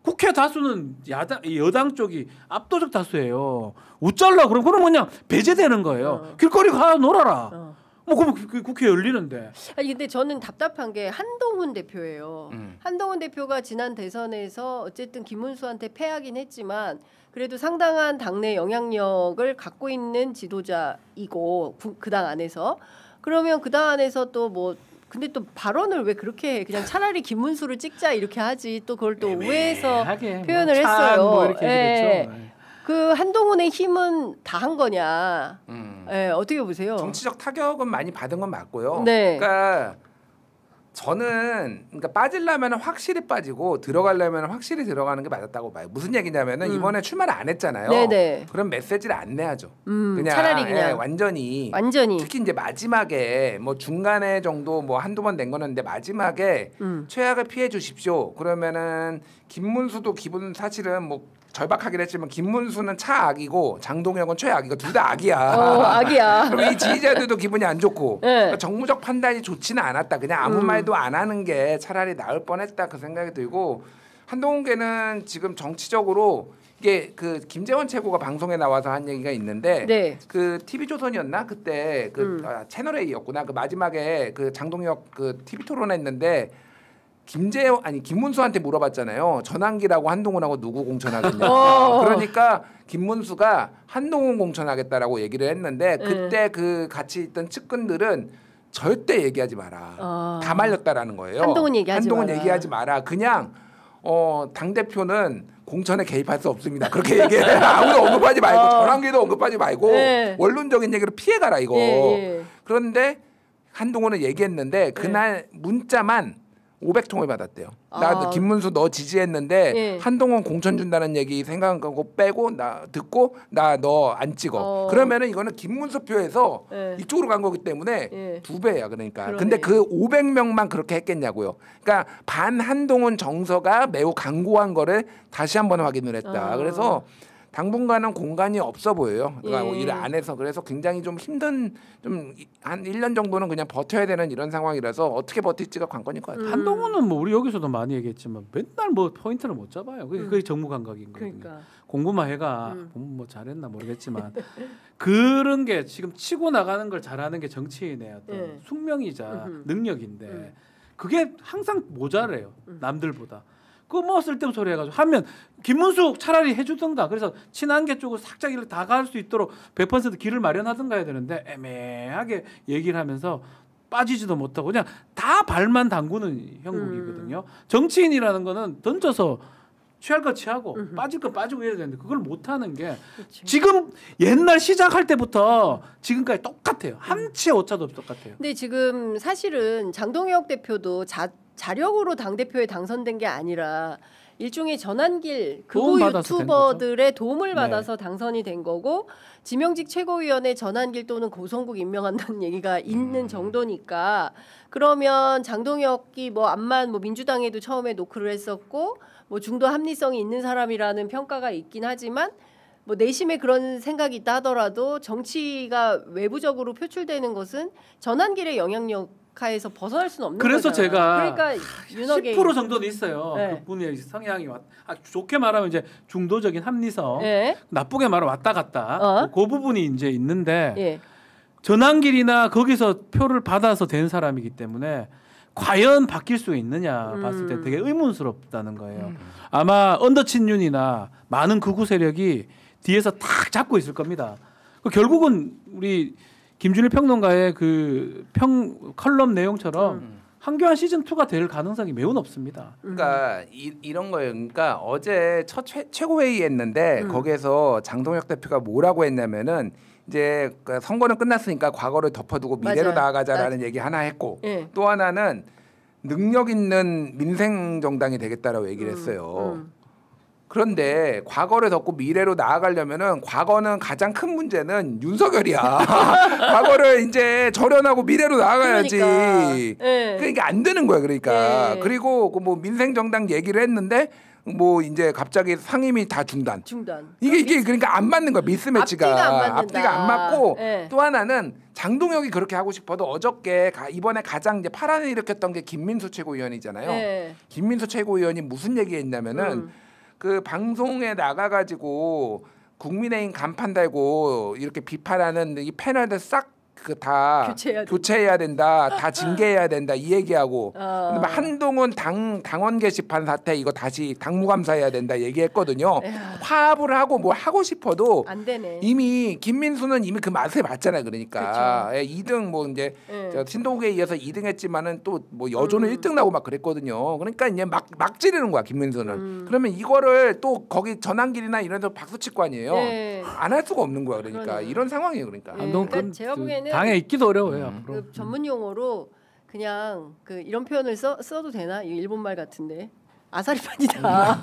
국회 다수는 여당 쪽이 압도적 다수예요. 웃잘라 그러면 그냥 배제되는 거예요. 길거리 가 놀아라. 뭐 그러면 국회 열리는데. 아니 근데 저는 답답한 게 한동훈 대표예요. 한동훈 대표가 지난 대선에서 어쨌든 김문수한테 패하긴 했지만 그래도 상당한 당내 영향력을 갖고 있는 지도자이고 그 당 안에서 그러면 그 당 안에서 또 뭐 근데 또 발언을 왜 그렇게 해? 그냥 차라리 김문수를 찍자 이렇게 하지 또 그걸 또 우회해서 표현을 했어요. 뭐 이렇게 그 한동훈의 힘은 다 한 거냐? 어떻게 보세요? 정치적 타격은 많이 받은 건 맞고요. 그러니까 저는 빠지려면 확실히 빠지고 들어가려면 확실히 들어가는 게 맞았다고 봐요. 무슨 얘기냐면은 이번에 출마를 안 했잖아요. 그럼 메시지를 안 내야죠. 그냥 차라리 그냥 완전히 특히 이제 마지막에 뭐 중간에 정도 뭐 한두 번 낸 거는 마지막에 최악을 피해 주십시오. 그러면은 김문수도 기분 사실은 뭐 절박하긴 했지만 김문수는 차악이고 장동혁은 최악이고 둘 다 악이야. 악이야. 그럼 이 지지자들도 기분이 안 좋고 그러니까 정무적 판단이 좋지는 않았다. 그냥 아무 말도 안 하는 게 차라리 나을 뻔했다 그 생각이 들고 한동훈계는 지금 정치적으로 이게 그 김재원 최고가 방송에 나와서 한 얘기가 있는데 그 TV조선이었나 그때 그 채널 A였구나 그 마지막에 그 장동혁 그 TV 토론했는데. 김문수한테 물어봤잖아요. 전환기라고 한동훈하고 누구 공천하겠냐. 그러니까 김문수가 한동훈 공천하겠다라고 얘기를 했는데 그때 그 같이 있던 측근들은 절대 얘기하지 마라. 다 말렸다라는 거예요. 한동훈 얘기하지 마라. 그냥 당 대표는 공천에 개입할 수 없습니다. 그렇게 얘기해. 아무도 언급하지 말고 전환기도 언급하지 말고 원론적인 얘기로 피해가라 이거. 그런데 한동훈은 얘기했는데 그날 문자만 500통을 받았대요. 나 김문수 너 지지했는데 한동훈 공천 준다는 얘기 생각하고 빼고 나 듣고 나 너 안 찍어. 그러면은 이거는 김문수 표에서 이쪽으로 간 거기 때문에 2배야 그러니까. 그러네. 근데 그 500명만 그렇게 했겠냐고요. 그러니까 반 한동훈 정서가 매우 강고한 거를 다시 한번 확인을 했다. 그래서 당분간은 공간이 없어 보여요. 그러니까 일 안에서. 그래서 굉장히 좀 힘든 좀 한 1년 정도는 그냥 버텨야 되는 이런 상황이라서 어떻게 버틸지가 관건일 것 같아요. 한동훈은 뭐 우리 여기서도 많이 얘기했지만 맨날 뭐 포인트를 못 잡아요. 그게 정무 감각인 거거든요. 그러니까. 공부만 해가 뭐 잘했나 모르겠지만 그런 게 지금 치고 나가는 걸 잘하는 게 정치인의 어떤 숙명이자 능력인데 그게 항상 모자래요. 남들보다. 그거 뭐 쓸데없는 소리 해가지고 하면 김문수 차라리 해주던가. 그래서 친한계 쪽으로 싹 다 갈 수 있도록 100% 길을 마련하던가 해야 되는데 애매하게 얘기를 하면서 빠지지도 못하고 그냥 다 발만 담그는 형국이거든요. 정치인이라는 거는 던져서 취할 거 취하고 빠질 거 빠지고 해야 되는데 그걸 못하는 게 그치. 지금 옛날 시작할 때부터 지금까지 똑같아요. 한 치의 오차도 없이 똑같아요. 근데 지금 사실은 장동혁 대표도 자력으로 당대표에 당선된 게 아니라 일종의 전환길 극우 유튜버들의 도움을 받아서 당선이 된 거고 지명직 최고위원회 전환길 또는 고성국 임명한다는 얘기가 있는 정도니까 그러면 장동혁이 뭐 암만 뭐 민주당에도 처음에 노크를 했었고 뭐 중도 합리성이 있는 사람이라는 평가가 있긴 하지만 뭐 내심에 그런 생각이 있다 하더라도 정치가 외부적으로 표출되는 것은 전환길의 영향력 하에서 벗어날 수는 없는 그래서 거잖아. 제가 그러니까 10% 정도는 있어요. 네. 그분의 성향이 좋게 말하면 이제 중도적인 합리성, 네. 나쁘게 말하면 왔다 갔다. 그 부분이 이제 있는데 예. 전환길이나 거기서 표를 받아서 된 사람이기 때문에 과연 바뀔 수 있느냐 봤을 때 되게 의문스럽다는 거예요. 아마 언더친윤이나 많은 극우 세력이 뒤에서 탁 잡고 있을 겁니다. 결국은 우리 김준일 평론가의 그 컬럼 내용처럼 한교안 시즌 2가 될 가능성이 매우 높습니다. 그러니까 이런 거예요. 그러니까 어제 첫 최고회의 했는데 거기에서 장동혁 대표가 뭐라고 했냐면은 이제 선거는 끝났으니까 과거를 덮어두고 미래로 나아가자라는 얘기 하나 했고 또 하나는 능력 있는 민생 정당이 되겠다라고 얘기를 했어요. 그런데 과거를 덮고 미래로 나아가려면은 과거는 가장 큰 문제는 윤석열이야. 과거를 이제 절연하고 미래로 나아가야지. 그러니까 안 되는 거야. 그러니까 그리고 그 뭐 민생 정당 얘기를 했는데 뭐 이제 갑자기 상임위 다 중단. 이게 그러니까 안 맞는 거야. 미스매치가 앞뒤가 안 맞고 또 하나는 장동혁이 그렇게 하고 싶어도 어저께 이번에 가장 이제 파란을 일으켰던 게 김민수 최고위원이잖아요. 김민수 최고위원이 무슨 얘기했냐면은. 그 방송에 나가가지고 국민의힘 간판 달고 이렇게 비판하는 이 패널들 싹 그 다 교체해야 된다, 다 징계해야 된다 이 얘기하고 한동훈 당원 게시판 사태 이거 다시 당무감사해야 된다 얘기했거든요. 화합을 하고 뭘 하고 싶어도 안 되네. 이미 김민수는 이미 그 맛을 봤잖아요. 그러니까 2등 뭐 이제 신동욱에 이어서 2등했지만은 또 뭐 여조는 1등 나고 막 그랬거든요. 그러니까 이제 막 지르는 거야 김민수는. 그러면 이거를 또 거기 전환길이나 이런 데서 박수 칠 거 아니에요. 안 할 수가 없는 거야. 그러니까 이런 상황이에요. 그러니까. 그러니까 제가 보기에는 당에 있기도 어려워요. 그 전문 용어로 그냥 그 이런 표현을 써도 되나? 이 일본 말 같은데 아사리판이다.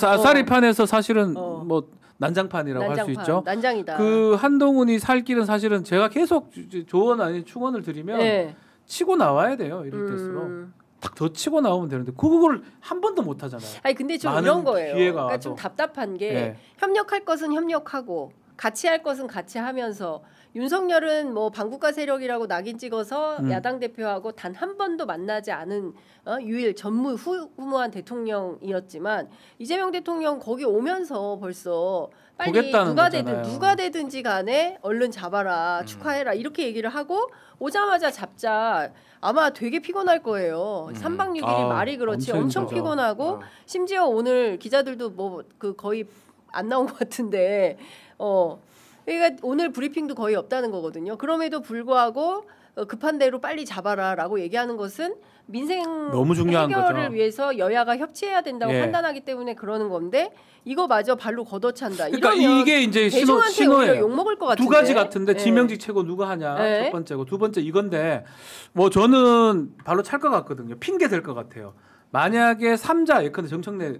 아사리판에서 사실은 뭐 난장판이라고 할 수 있죠. 난장이다. 그 한동훈이 살 길은 사실은 제가 계속 조언 아닌 충원을 드리면 치고 나와야 돼요. 이럴 때일수록 딱 더 치고 나오면 되는데 그걸 한 번도 못 하잖아요. 아니 근데 좀 이런 거예요. 그러니까 와도. 좀 답답한 게 협력할 것은 협력하고 같이 할 것은 같이 하면서 윤석열은 뭐 반국가 세력이라고 낙인 찍어서 야당 대표하고 단 한 번도 만나지 않은 유일 후무한 대통령이었지만 이재명 대통령 거기 오면서 벌써 빨리 누가 되든지 간에 얼른 잡아라 축하해라 이렇게 얘기를 하고 오자마자 잡자 아마 되게 피곤할 거예요. 3박 6일이 말이 그렇지 엄청 피곤하고 심지어 오늘 기자들도 뭐 그 거의 안 나온 것 같은데 그러니까 오늘 브리핑도 거의 없다는 거거든요. 그럼에도 불구하고 급한 대로 빨리 잡아라라고 얘기하는 것은 민생 너무 중요한 해결을 거죠. 위해서 여야가 협치해야 된다고 판단하기 때문에 그러는 건데 이거마저 발로 걷어찬다. 그러니까 이러면 이게 이제 대중한테 오히려 신호예요. 욕 먹을 것 같은데. 두 가지 같은데 지명직 최고 누가 하냐 첫 번째고 두 번째 이건데 뭐 저는 발로 찰 것 같거든요. 핑계 될 것 같아요. 만약에 3자 예컨대 정청래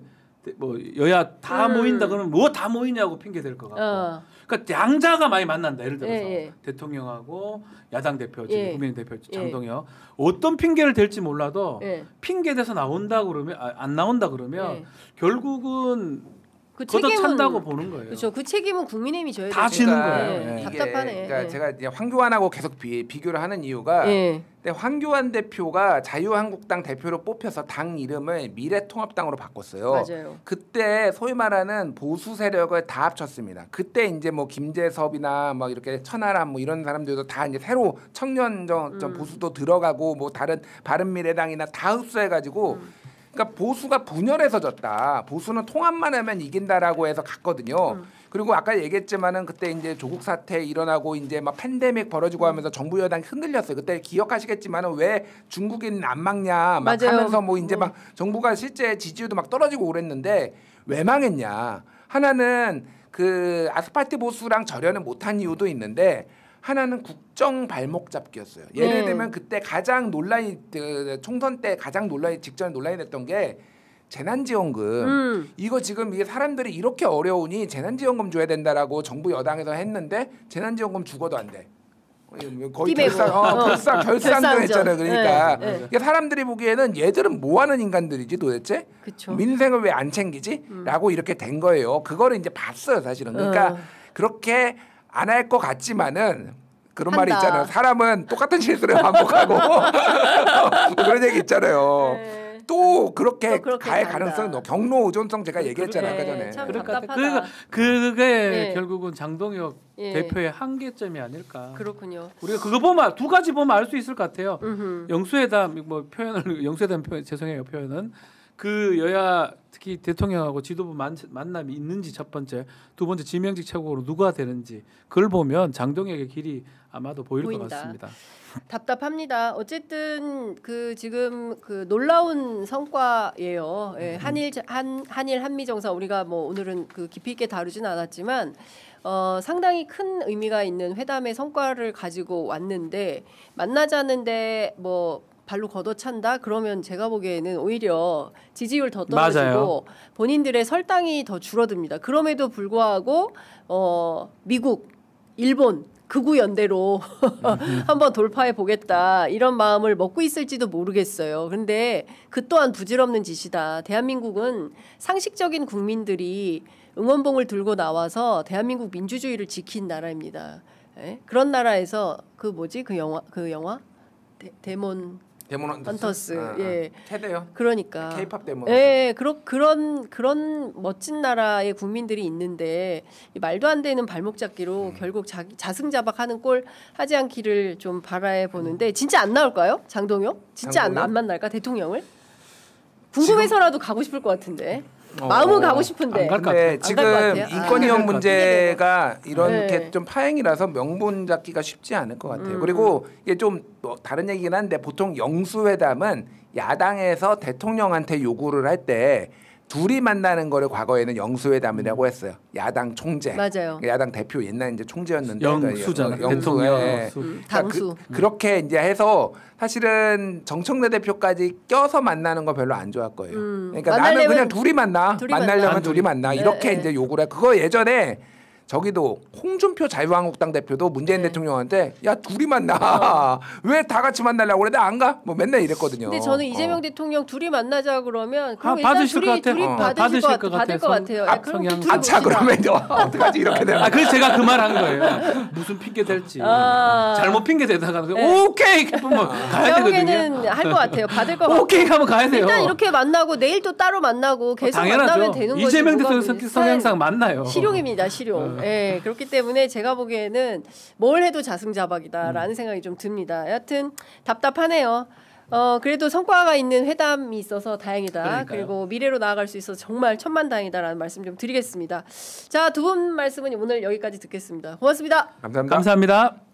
뭐 여야 다 모인다 그러면 뭐 다 모이냐고 핑계 될 것 같고. 그러니까 양자가 많이 만난다. 예를 들어서 대통령하고 야당 대표, 지금 국민의 대표 장동혁 어떤 핑계를 댈지 몰라도 핑계 대서 나온다 그러면 안 나온다 그러면 결국은 걷어찬다고 보는 거예요. 그렇죠. 그 책임은 국민의힘이 져야 다 지는 거예요. 네. 답답하네. 그러니까 제가 이제 황교안하고 계속 비교를 하는 이유가 근데 황교안 대표가 자유한국당 대표로 뽑혀서 당 이름을 미래통합당으로 바꿨어요. 맞아요. 그때 소위 말하는 보수 세력을 다 합쳤습니다. 그때 이제 뭐 김재섭이나 막 이렇게 천하람 뭐 이런 사람들도 다 이제 새로 청년 보수도 들어가고 뭐 다른 바른미래당이나 다 흡수해가지고. 그러니까 보수가 분열해서 졌다. 보수는 통합만 하면 이긴다라고 해서 갔거든요. 그리고 아까 얘기했지만은 그때 이제 조국 사태 일어나고 이제 막 팬데믹 벌어지고 하면서 정부 여당이 흔들렸어요. 그때 기억하시겠지만은 왜 중국인 안 막냐 막 맞아요. 하면서 뭐 이제 막 정부가 실제 지지율도 막 떨어지고 그랬는데 왜 망했냐? 하나는 그 아스팔트 보수랑 절연을 못한 이유도 있는데. 하나는 국정 발목 잡기였어요. 예를 들면 그때 가장 논란이 총선 때 가장 논란이 직전에 논란이 됐던 게 재난지원금. 이거 지금 이게 사람들이 이렇게 어려우니 재난지원금 줘야 된다라고 정부 여당에서 했는데 재난지원금 죽어도 안 돼. 거의 결산도 했잖아요. 그러니까 이게 사람들이 보기에는 얘들은 뭐 하는 인간들이지 도대체? 그쵸. 민생을 왜 안 챙기지? 라고 이렇게 된 거예요. 그거를 이제 봤어요, 사실은. 그러니까 그렇게 안 할 것 같지만은 그런 말이 있잖아요. 사람은 똑같은 실수를 반복하고 그런 얘기 있잖아요. 또 그렇게 갈 가능성이 높아. 경로 의존성 제가 얘기했잖아요. 아까 전에. 참 그러니까 답답하다. 그게 결국은 장동혁 대표의 한계점이 아닐까. 그렇군요. 우리가 그거 보면 두 가지 보면 알 수 있을 것 같아요. 영수회담 뭐 표현을 영수회담 죄송해요 표현은 그 여야 특히 대통령하고 지도부 만남이 있는지 첫 번째, 두 번째 지명직 최고로 누가 되는지 그걸 보면 장동혁의 길이 아마도 보인다. 것 같습니다. 답답합니다. 어쨌든 그 지금 그 놀라운 성과예요. 한일 한미 정상 우리가 뭐 오늘은 그 깊이 있게 다루진 않았지만 상당히 큰 의미가 있는 회담의 성과를 가지고 왔는데 만나자는데 뭐 발로 걷어찬다? 그러면 제가 보기에는 오히려 지지율 더 떨어지고 맞아요. 본인들의 설당이 더 줄어듭니다. 그럼에도 불구하고 미국, 일본 극우 연대로 한번 돌파해 보겠다 이런 마음을 먹고 있을지도 모르겠어요. 그런데 그 또한 부질없는 짓이다. 대한민국은 상식적인 국민들이 응원봉을 들고 나와서 대한민국 민주주의를 지킨 나라입니다. 그런 나라에서 그 영화 데몬 헌터스. 캐대요. 그러니까. K-팝 데몬. 그런 멋진 나라의 국민들이 있는데 말도 안 되는 발목 잡기로 결국 자승자박하는 꼴 하지 않기를 좀 바라해 보는데 진짜 안 나올까요? 장동혁? 진짜 안 만날까 대통령을? 궁금해서라도 가고 싶을 것 같은데. 마음은 가고 싶은데. 근데 지금 인권위원 문제가 이렇게 좀 파행이라서 명분 잡기가 쉽지 않을 것 같아요. 그리고 이게 좀 다른 얘기긴 한데 보통 영수회담은 야당에서 대통령한테 요구를 할 때 둘이 만나는 거를 과거에는 영수회담이라고 했어요. 야당 총재, 맞아요. 야당 대표 옛날 이제 총재였는데 영수잖아요. 영수에 당수. 그렇게 이제 해서 사실은 정청래 대표까지 껴서 만나는 거 별로 안 좋아할 거예요. 그러니까 나는 그냥 둘이 만나려면 둘이 만나 이렇게 이제 요구를 해. 그거 예전에 저기도 홍준표 자유한국당 대표도 문재인 대통령한테 야 둘이 만나 왜 다 같이 만나려고 그래 나 안 가? 뭐 맨날 이랬거든요. 근데 저는 이재명 대통령 둘이 만나자 그러면 그럼 받으실 것 같아요. 둘이 받을 것 같아요. 아차 그러면 어떡하지 이렇게 되면. 그래서 제가 그 말 한 거예요. 무슨 핑계 댈지. 잘못 핑계 대다가 오케이 그러면 가야 되거든요. 할 것 같아요. 받을 것 같아요. 오케이 하면 가야 돼요. 일단 이렇게 만나고 내일 또 따로 만나고 계속 만나면 되는 거죠. 이재명 대통령 성향상 만나요. 실용입니다. 실용. 예, 그렇기 때문에 제가 보기에는 뭘 해도 자승자박이다라는 생각이 좀 듭니다. 여하튼 답답하네요. 그래도 성과가 있는 회담이 있어서 다행이다. 그러니까요. 그리고 미래로 나아갈 수 있어서 정말 천만다행이다라는 말씀 좀 드리겠습니다. 자, 두 분 말씀은 오늘 여기까지 듣겠습니다. 고맙습니다. 감사합니다. 감사합니다.